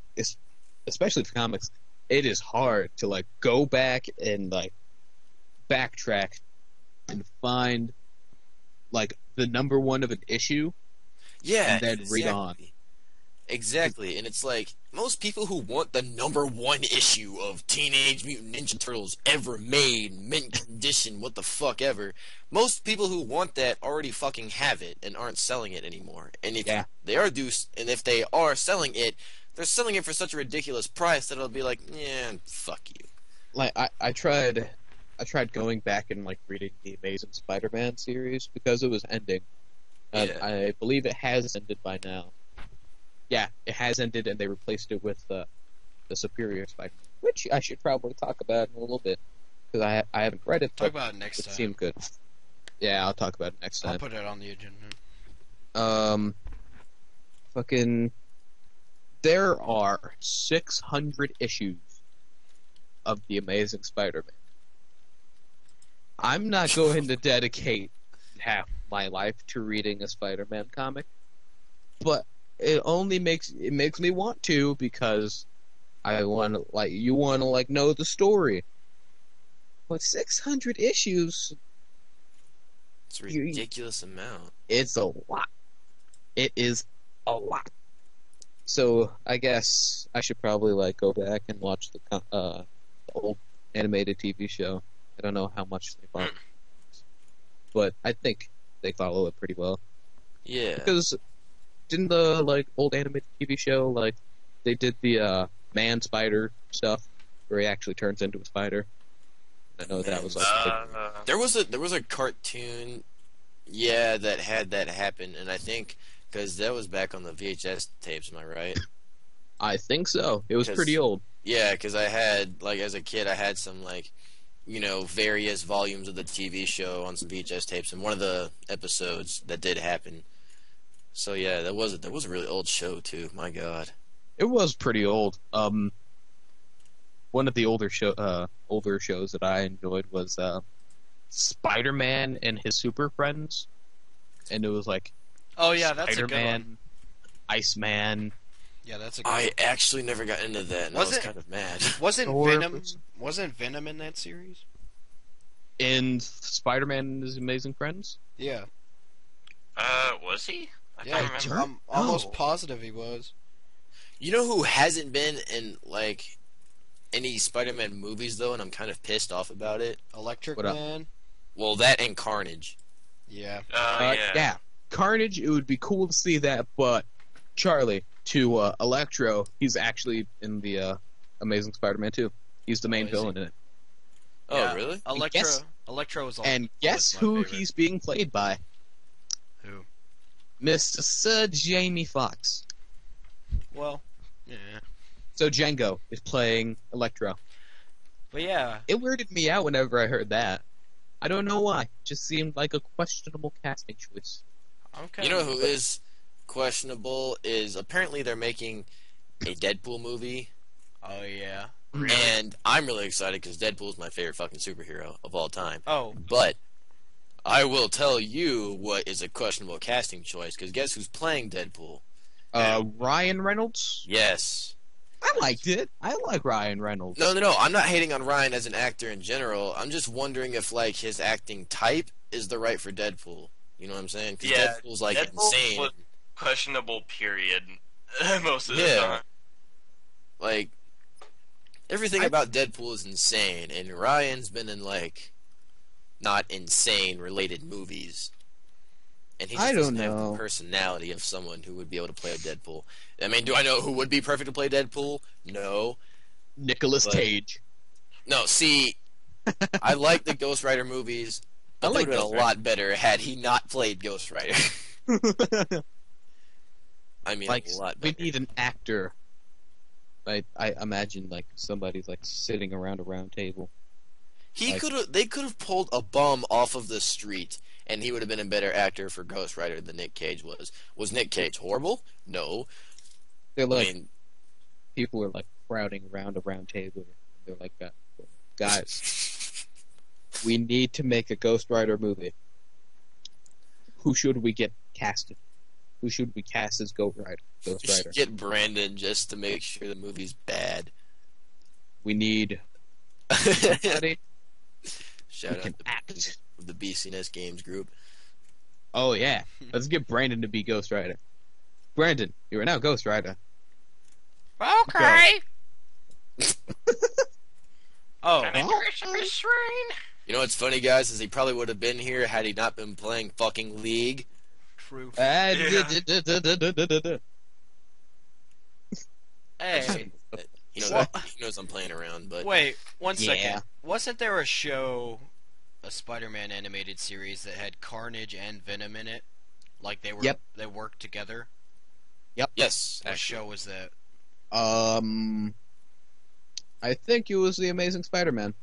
especially for comics, it is hard to like go back and like backtrack and find like the number one of an issue. Yeah, And then read on. Exactly, and it's like, most people who want the number 1 issue of Teenage Mutant Ninja Turtles ever made, mint condition, what the fuck ever, most people who want that already fucking have it and aren't selling it anymore. And if they are if they are selling it, they're selling it for such a ridiculous price that it'll be like, yeah, fuck you. Like I tried going back and like reading the Amazing Spider-Man series because it was ending. Yeah. I believe it has ended by now. Yeah, it has ended, and they replaced it with the Superior Spider-Man, which I should probably talk about in a little bit because I haven't read it. Talk but about it next it time. seemed good. Yeah, I'll talk about it next I'll time. put it on the agenda. Fucking, there are 600 issues of the Amazing Spider-Man. I'm not going to dedicate half my life to reading a Spider-Man comic, but it makes me want to because I want to know the story. But 600 issues, It's a ridiculous amount. it's a lot. It is a lot. So I guess I should probably like go back and watch the old animated TV show. I don't know how much they follow, but I think they follow it pretty well. Yeah. Because didn't the like old animated TV show like they did the man spider stuff where he actually turns into a spider? I know that was like There was a cartoon, that had that happen, and I think because that was back on the VHS tapes. Am I right? I think so. It was 'Cause- pretty old. Yeah, because I had as a kid, I had some various volumes of the TV show on some VHS tapes, and one of the episodes that did happen. So yeah, that was a really old show too. My God. It was pretty old. One of the older shows that I enjoyed was Spider-Man and his Super Friends, and it was like Oh yeah, that's a good Spider-Man, one. Iceman. Yeah, that's a good I one. actually never got into that, and I was Was it- kind of mad. Wasn't Venom in that series? And Spider-Man and his Amazing Friends. Yeah. Was he? I Yeah, can't remember. I'm almost positive he was. You know who hasn't been in any Spider-Man movies though, and I'm kind of pissed off about it? Electric What up? Man. Well, that and Carnage. Yeah. Yeah. Carnage. It would be cool to see that, but Charlie to Electro, he's actually in the Amazing Spider-Man 2. He's the main is he? villain in it. Oh, Yeah. really? Electro was And guess my who favorite. he's being played by? Who? Mr. Sir Jamie Foxx. Well, yeah. So Django is playing Electro. But yeah. It weirded me out whenever I heard that. I don't know why. It just seemed like a questionable casting choice. Okay. You know who is questionable is apparently they're making a Deadpool movie. Oh yeah. And I'm really excited because Deadpool's my favorite fucking superhero of all time. Oh. But I will tell you what is a questionable casting choice, because guess who's playing Deadpool? Ryan Reynolds? Yes. I liked it. I like Ryan Reynolds. No. I'm not hating on Ryan as an actor in general. I'm just wondering if, like, his acting type is the right for Deadpool. You know what I'm saying? Because Deadpool's, like, insane. Was questionable, period. Most of the time. Like, everything about Deadpool is insane, and Ryan's been in, like, not insane related movies. And he just doesn't have the personality of someone who would be able to play Deadpool. I mean, do I know who would be perfect to play Deadpool? No. Nicolas Cage. No, see, I like the Ghost Rider movies, but they would have been a lot better had he not played Ghost Rider. I mean, like, a lot better. We need an actor. I imagine, like, somebody's, like, sitting around a round table. They could have pulled a bum off of the street, and he would have been a better actor for Ghost Rider than Nick Cage was. Was Nick Cage horrible? No. They're like, people are, like, crowding around a round table. They're like, guys, we need to make a Ghost Rider movie. Who should we get casted? Who should we cast as Ghost Rider? Get Brandon just to make sure the movie's bad. We need somebody. Shout out to the BCNS Games group. Oh yeah, let's get Brandon to be Ghost Rider. Brandon, you are now Ghost Rider. Okay. Oh. You know what's funny, guys, is he probably would have been here had he not been playing fucking League. True. Hey. He knows I'm playing around, but... Wait, one second. Wasn't there a show, a Spider-Man animated series that had Carnage and Venom in it? Like they worked together? Yep. Yes. What show was that? I think it was The Amazing Spider-Man.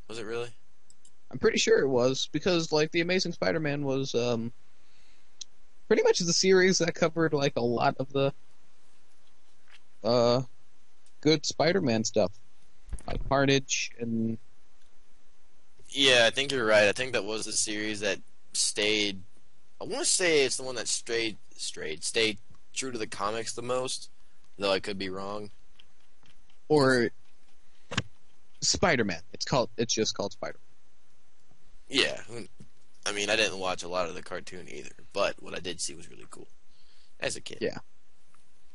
Was it really? I'm pretty sure it was, because, like, The Amazing Spider-Man was, pretty much the series that covered, like, a lot of the, good Spider-Man stuff. Like Carnage and... Yeah, I think you're right. I think that was the series that stayed... I want to say it's the one that stayed true to the comics the most, though I could be wrong. Or Spider-Man. It's just called Spider-Man. Yeah. I mean, I didn't watch a lot of the cartoon either, but what I did see was really cool. As a kid. Yeah.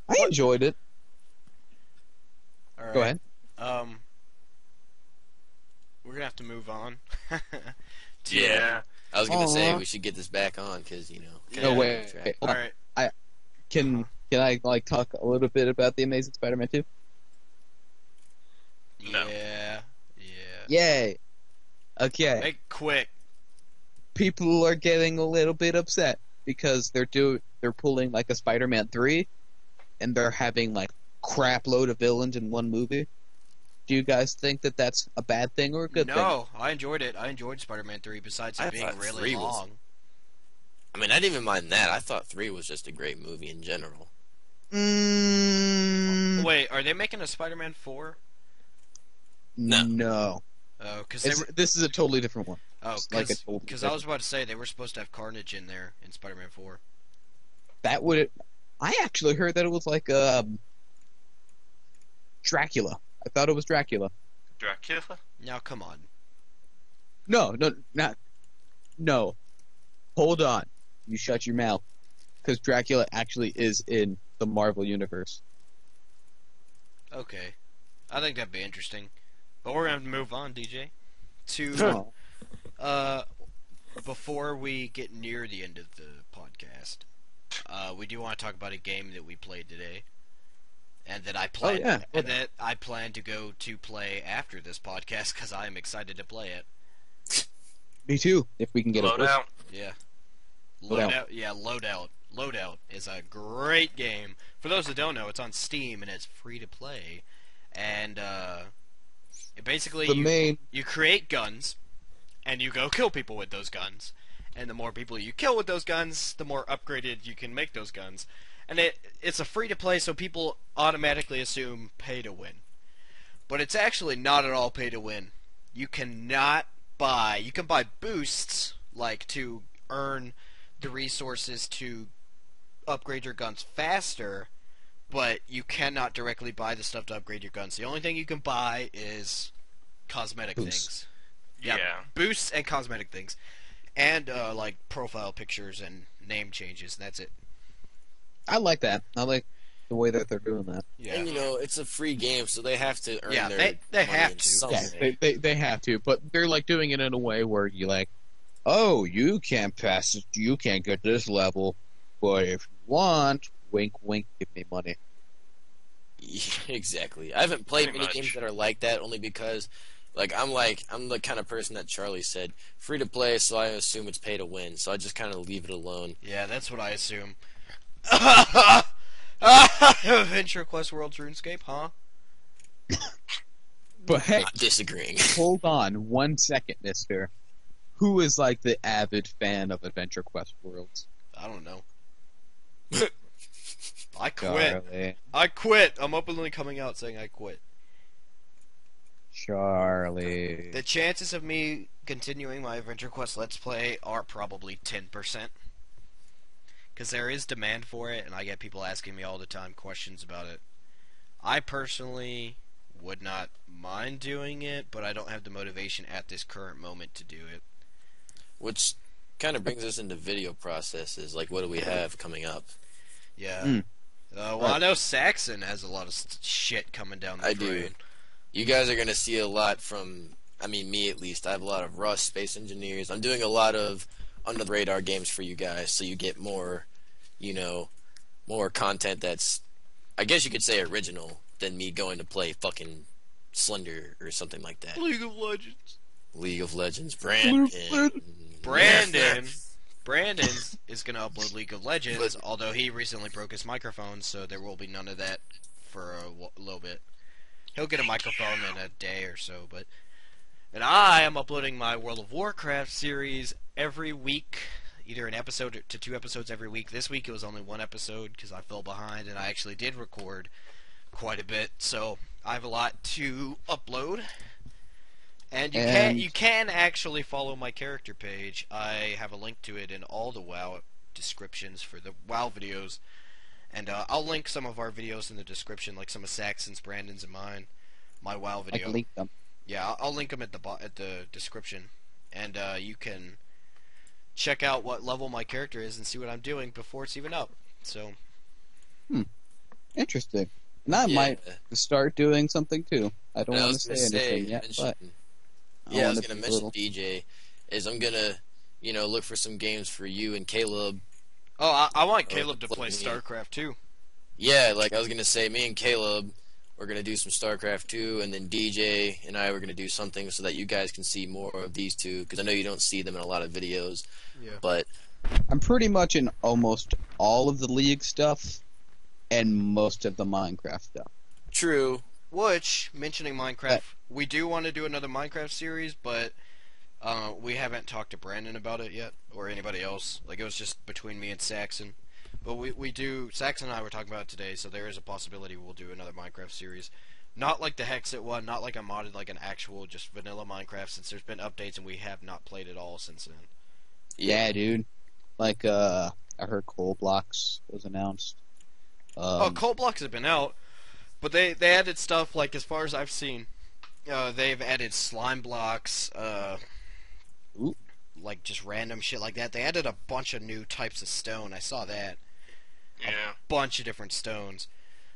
I enjoyed it. All right. Go ahead. We're gonna have to move on. Yeah. I was gonna say we should get this back on because No way. All right. Can I like talk a little bit about the Amazing Spider-Man 2? No. Yeah. Yay. Okay. Make it quick. People are getting a little bit upset because they're pulling like a Spider-Man 3, and they're having like crap load of villains in one movie. Do you guys think that that's a bad thing or a good thing? No, I enjoyed it. I enjoyed Spider-Man 3 besides it being really long. I mean, I didn't even mind that. I thought 3 was just a great movie in general. Wait, are they making a Spider-Man 4? No. Oh, because this is a totally different one. Oh, because I was about to say they were supposed to have Carnage in there in Spider-Man 4. I actually heard that it was like Dracula. I thought it was Dracula. Dracula? Now, come on. No. Hold on. You shut your mouth. Because Dracula actually is in the Marvel Universe. Okay. I think that'd be interesting. But we're going to move on, DJ. To, before we get near the end of the podcast, we do want to talk about a game that we played today. And that I plan, that I plan to go to play after this podcast because I am excited to play it. Me too. If we can get Loadout. Yeah. Loadout. Yeah, Loadout. Loadout is a great game. For those that don't know, it's on Steam and it's free to play. and basically you create guns, and you go kill people with those guns. And the more people you kill with those guns, the more upgraded you can make those guns. And it's a free-to-play, so people automatically assume pay to win. But it's actually not at all pay to win. You can buy boosts, like to earn the resources to upgrade your guns faster, but you cannot directly buy the stuff to upgrade your guns. The only thing you can buy is cosmetic things. Yeah. Boosts and cosmetic things. And, like, profile pictures and name changes, and that's it. I like that. I like the way that they're doing that. Yeah. And, it's a free game, so they have to earn their they money have in to. some Yeah, way. they have to, but they're, like, doing it in a way where you like, oh, you can't pass it, you can't get this level, but if you want, wink, wink, give me money. Exactly. I haven't played Pretty many much. games that are like that, only because, I'm the kind of person that Charlie said, free to play, so I assume it's pay to win. So I just kind of leave it alone. Yeah, that's what I assume. Venture Quest World's RuneScape, huh? But hey, Not disagreeing. hold on 1 second, mister. Who is, like, the avid fan of Adventure Quest Worlds? I don't know. I quit. Charlie. I quit. I'm openly coming out saying I quit. Charlie. The chances of me continuing my Adventure Quest Let's Play are probably 10%. Because there is demand for it, and I get people asking me all the time questions about it. I personally would not mind doing it, but I don't have the motivation at this current moment to do it. Which kind of brings us into video processes. Like, what do we have coming up? Yeah. Well, I know Saxon has a lot of shit coming down the I drain. do. You guys are going to see a lot from, me at least. I have a lot of Rust, Space Engineers. I'm doing a lot of under-the-radar games for you guys, so you get more, more content that's, I guess you could say original, than me going to play fucking Slender or something like that. League of Legends. League of Legends. Brandon is going to upload League of Legends, although he recently broke his microphone, so there will be none of that for a little bit. He'll get a microphone in a day or so, and I am uploading my World of Warcraft series every week, either an episode to 2 episodes every week. This week it was only 1 episode because I fell behind, and I actually did record quite a bit, so I have a lot to upload. And you can actually follow my character page. I have a link to it in all the WoW descriptions for the WoW videos. And I'll link some of our videos in the description, like some of Saxon's, Brandon's, and mine. My WoW I video. can link them. Yeah, I'll link them at the description. And you can check out what level my character is and see what I'm doing before it's even up. So. Interesting. And I might start doing something too. I don't want to say anything yet, but I was going to mention DJ, is I'm going to, look for some games for you and Caleb. Oh, I want Caleb to play StarCraft too. Yeah, like I was going to say, me and Caleb, we're going to do some StarCraft 2, and then DJ and I were going to do something so that you guys can see more of these two, because I know you don't see them in a lot of videos. Yeah. But I'm pretty much in almost all of the League stuff and most of the Minecraft stuff. True. Which, mentioning Minecraft, we do want to do another Minecraft series, but we haven't talked to Brandon about it yet, or anybody else. Like, it was just between me and Saxon. But we do, Saxon and I were talking about it today, so there is a possibility we'll do another Minecraft series. Not like the Hexit one, not like a modded, like an actual, just vanilla Minecraft, since there's been updates and we have not played it all since then. Yeah, dude. Like, I heard Coal Blocks was announced. Coal Blocks have been out, but they added stuff, like, as far as I've seen, they've added slime blocks, like, just random shit like that. They added a bunch of new types of stone. I saw that. Yeah. A bunch of different stones.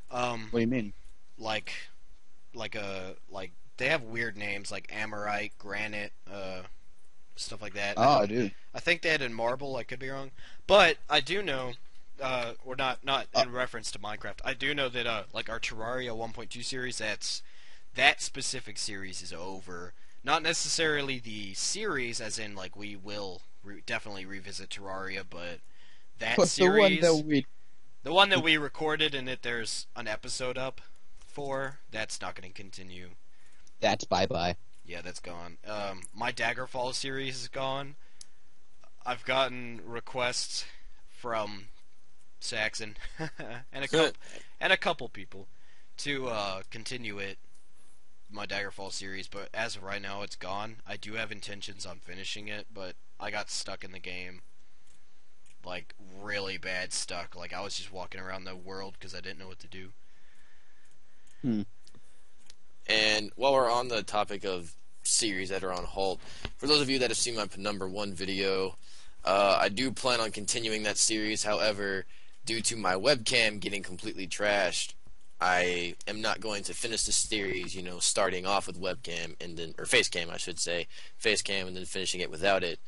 What do you mean? Like they have weird names like Amorite, Granite, stuff like that. Oh, dude. I think they added marble. I could be wrong, but I do know, or not in reference to Minecraft. I do know that like our Terraria 1.2 series, that specific series is over. Not necessarily the series, as in like we will definitely revisit Terraria, but that series, the one that we the one that we recorded, and that there's an episode up 4, that's not going to continue. That's bye-bye. Yeah, that's gone. My Daggerfall series is gone. I've gotten requests from Saxon and a couple people to continue my Daggerfall series, but as of right now, it's gone. I do have intentions on finishing it, but I got stuck in the game, like really bad stuck. Like I was just walking around the world because I didn't know what to do. And while we're on the topic of series that are on halt, for those of you that have seen my #1 video, I do plan on continuing that series. However, due to my webcam getting completely trashed, I am not going to finish the series, starting off with webcam and then, or facecam, I should say, facecam, and then finishing it without it.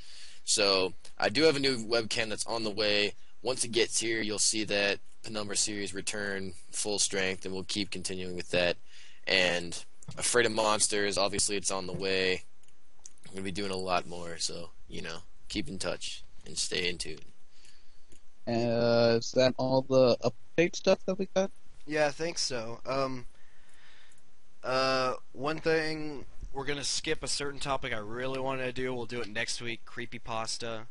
So I do have a new webcam that's on the way. Once it gets here, you'll see that Penumbra series return full strength, and we'll keep continuing with that. And Afraid of Monsters, obviously it's on the way. I'm going to be doing a lot more, so, keep in touch and stay in tune. Is that all the update stuff that we got? Yeah, I think so. One thing, we're gonna skip a certain topic I really wanted to do. We'll do it next week. Creepypasta.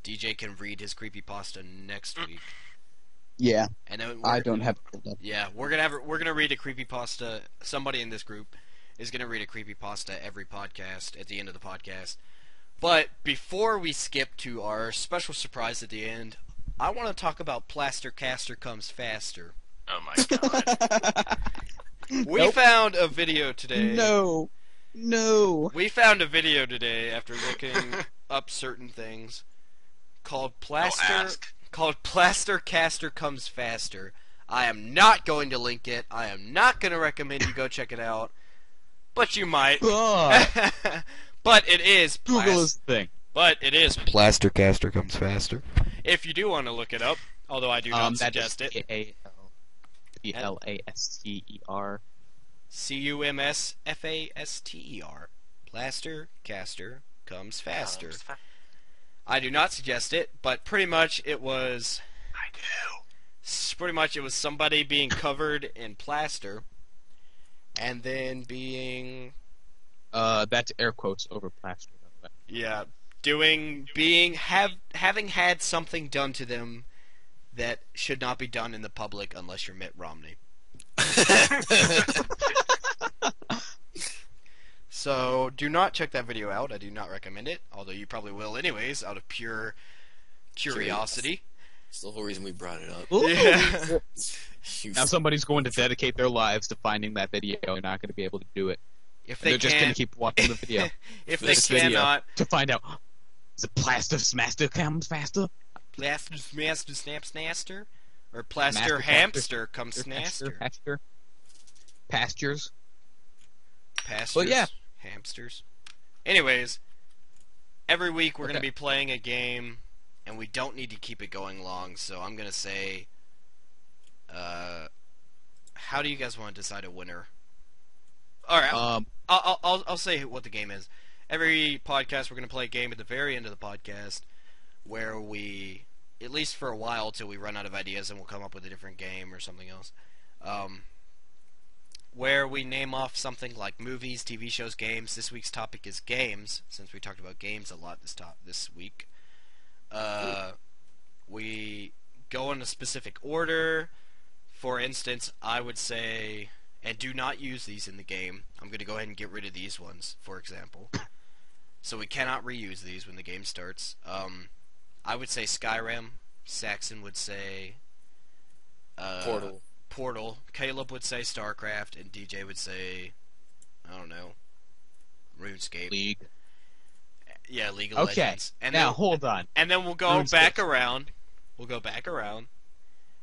DJ can read his creepypasta next week. Yeah. And then I don't have it. Yeah, we're gonna read a creepypasta. Somebody in this group is gonna read a creepypasta every podcast at the end of the podcast. But before we skip to our special surprise at the end, I want to talk about Plaster Caster Comes Faster. Oh my god. We found a video today. No. We found a video today after looking up certain things called Plaster Caster Comes Faster. I am not going to link it. I am not going to recommend you go check it out. But you might. But it is Google is the thing. But it is Plaster Caster Comes Faster. If you do want to look it up, although I do not suggest it. Plaster. CUMSFASTER. Plaster Caster Comes Faster. I do not suggest it, but pretty much it was. I do. Pretty much it was somebody being covered in plaster, and then being. That's air quotes over plaster. Yeah, having had something done to them that should not be done in the public unless you're Mitt Romney. So do not check that video out. I do not recommend it, although you probably will anyways, out of pure curiosity. That's the whole reason we brought it up. Yeah. Now somebody's going to dedicate their lives to finding that video. They're not going to be able to do it. If They're just going to keep watching the video. If they cannot, to find out, is it Plaster Smaster Comes Faster? Plaster Smaster Snap Snaster? Or Plaster Hamster Comes Snaster? Pastures. Well, yeah. Hamsters. Anyways, every week we're going to be playing a game, and we don't need to keep it going long, so I'm going to say, how do you guys want to decide a winner? Alright, I'll say what the game is. Every podcast we're going to play a game at the very end of the podcast, where we, at least for a while till we run out of ideas and we'll come up with a different game or something else, where we name off something like movies, TV shows, games. This week's topic is games, since we talked about games a lot this week. We go in a specific order. For instance, I would say, and do not use these in the game. I'm going to go ahead and get rid of these ones, for example. So we cannot reuse these when the game starts. I would say Skyrim. Saxon would say Portal. Caleb would say StarCraft, and DJ would say, I don't know, RuneScape. League. Yeah, League of Legends. And now then, hold on. And then we'll go back around. We'll go back around,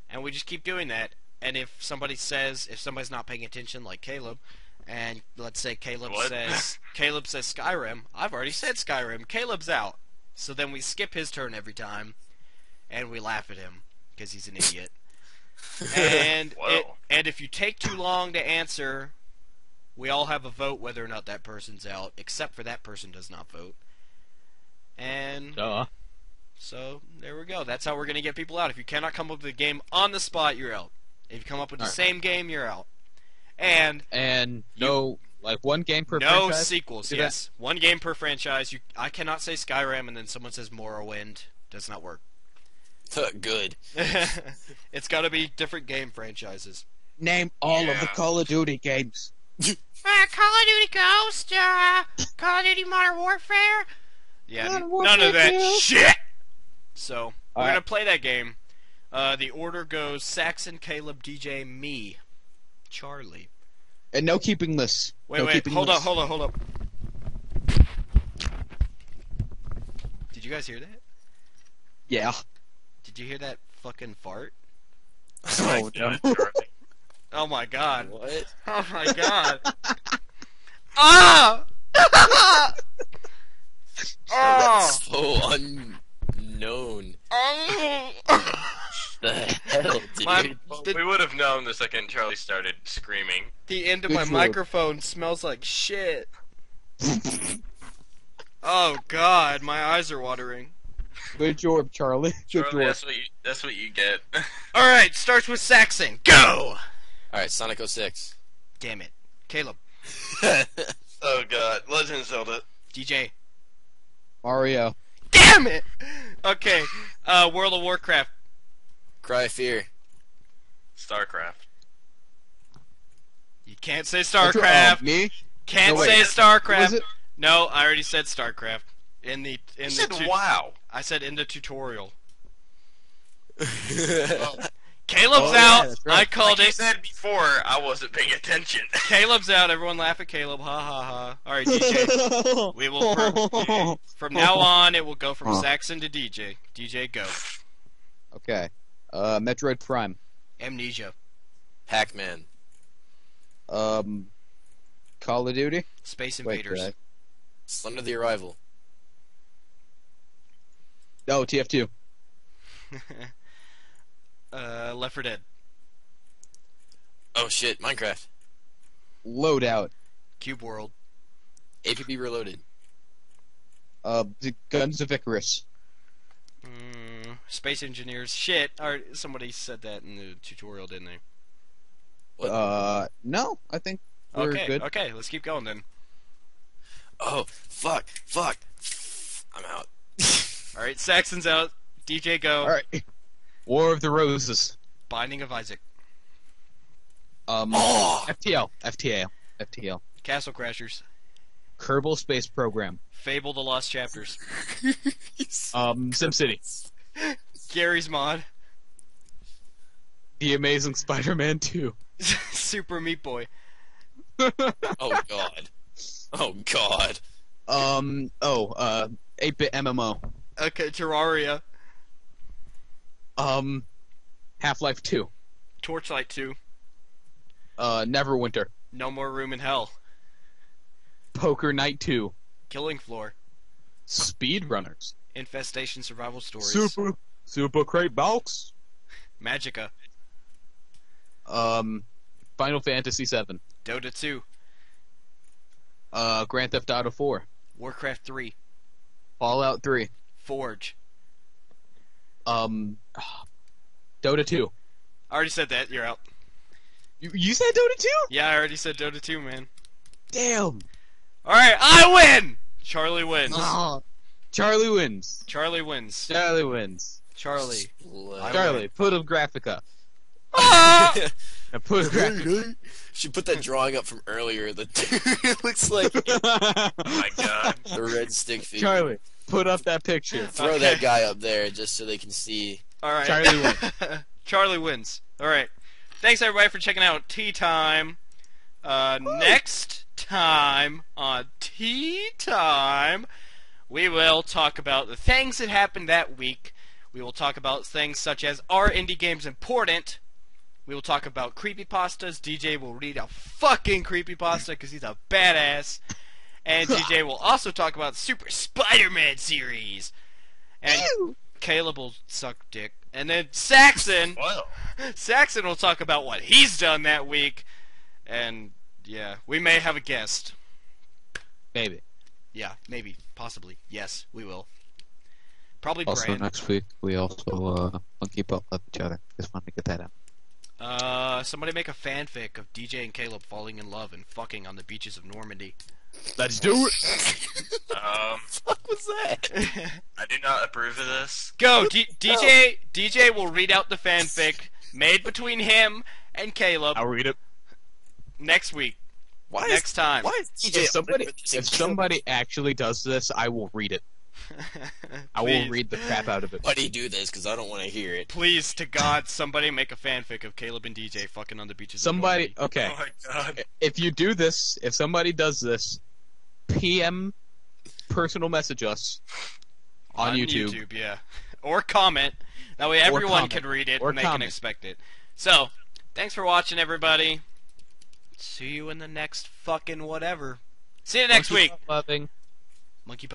and we just keep doing that. And if somebody's not paying attention, like Caleb, and let's say Caleb says Skyrim, I've already said Skyrim. Caleb's out. So then we skip his turn every time, and we laugh at him because he's an idiot. And if you take too long to answer, we all have a vote whether or not that person's out, except for that person does not vote. And so there we go. That's how we're going to get people out. If you cannot come up with a game on the spot, you're out. If you come up with the same game, you're out. And no, like one game per no franchise? sequels. Yes, one game per franchise. I cannot say Skyrim and then someone says Morrowind. Does not work. Good. It's got to be different game franchises. Name all of the Call of Duty games. Call of Duty Ghost, Call of Duty Modern Warfare. Yeah, none of that shit. So we're gonna play that game. The order goes Saxon, Caleb, DJ, me, Charlie. And no keeping lists. Wait, hold up. Did you guys hear that? Yeah. Did you hear that fucking fart? Oh no. Oh my god. What? Oh my god. Ah! That's so unknown. The hell, dude? We would have known the second Charlie started screaming. The end of my microphone smells like shit. Oh god, my eyes are watering. Good job, Charlie. Good Charlie, job. that's what you get. Alright, starts with Saxon. Go! Alright, Sonic 06. Damn it. Caleb. Oh god, Legend of Zelda. DJ. Mario. Damn it! Okay, World of Warcraft. Cry of Fear. StarCraft. You can't say StarCraft. Me? Can't No, say wait. StarCraft. Was it? No, I already said StarCraft. You said wow. I said in the tutorial. Oh. Caleb's yeah, out. that's right. I called Like you it. said before, I wasn't paying attention. Caleb's out. Everyone laugh at Caleb. Ha ha ha. All right, DJ. We will from now on. It will go from Saxon to DJ. DJ, go. Okay. Metroid Prime. Amnesia. Pac-Man. Call of Duty. Space Wait, Invaders. Slender the Arrival. No, TF2. Left 4 Dead. Oh shit, Minecraft. Loadout. Cube World. APB Reloaded. The Guns of Icarus. Space Engineers. Shit. Or somebody said that in the tutorial, didn't they? What? No, I think we're good. Okay, let's keep going then. Oh, fuck. I'm out. Alright, Saxon's out. DJ, go. Alright. War of the Roses. Binding of Isaac. FTL. Castle Crashers. Kerbal Space Program. Fable the Lost Chapters. SimCity. Gary's Mod. The Amazing Spider-Man 2. Super Meat Boy. Oh god. Oh god. 8-bit MMO. Okay, Terraria. Half-Life 2. Torchlight 2. Neverwinter. No More Room in Hell. Poker Night 2. Killing Floor. Speedrunners. Infestation Survival Stories. Super Crate Box. Magica. Final Fantasy 7. Dota 2. Grand Theft Auto 4. Warcraft 3. Fallout 3. Forge. Dota 2. I already said that. You're out. You said Dota 2? Yeah, I already said Dota 2, man. Damn. Alright, I win! Charlie wins. Oh, Charlie wins. Charlie wins. Charlie wins. Charlie. Charlie, put a graphic up. Ah! Put a graphic. She put that drawing up from earlier. It looks like Oh my god. the red stick figure. Charlie, put up that picture. Throw that guy up there just so they can see. Alright. Charlie wins. Charlie wins. Alright. Thanks everybody for checking out Tea Time. Next time on Tea Time, we will talk about the things that happened that week. We will talk about things such as, are indie games important? We will talk about creepypastas. DJ will read a fucking creepypasta because he's a badass. And DJ will also talk about the Super Spider-Man series. And Caleb will suck dick. And then Saxon will talk about what he's done that week. And yeah, we may have a guest. Maybe. Yeah, maybe, possibly. Yes, we will. Probably Also, Brand. next week, we also will keep up with each other. Just wanted to get that out. Somebody make a fanfic of DJ and Caleb falling in love and fucking on the beaches of Normandy. Let's do it. What was that? I do not approve of this. Go, DJ will read out the fanfic made between him and Caleb. I'll read it Next week. Why Next time. Why is DJ If somebody actually does this, I will read it. I will read the crap out of it. Why do you do this? Because I don't want to hear it. Please, to God, somebody make a fanfic of Caleb and DJ fucking on the beaches Somebody, of Normandy. okay. Oh my god. If you do this, if somebody does this, PM, personal message us on YouTube. Yeah. Or comment. That way everyone comment. can read it Or and they can comment. expect it. So, thanks for watching, everybody. See you in the next fucking whatever. See you next week. Loving. Monkey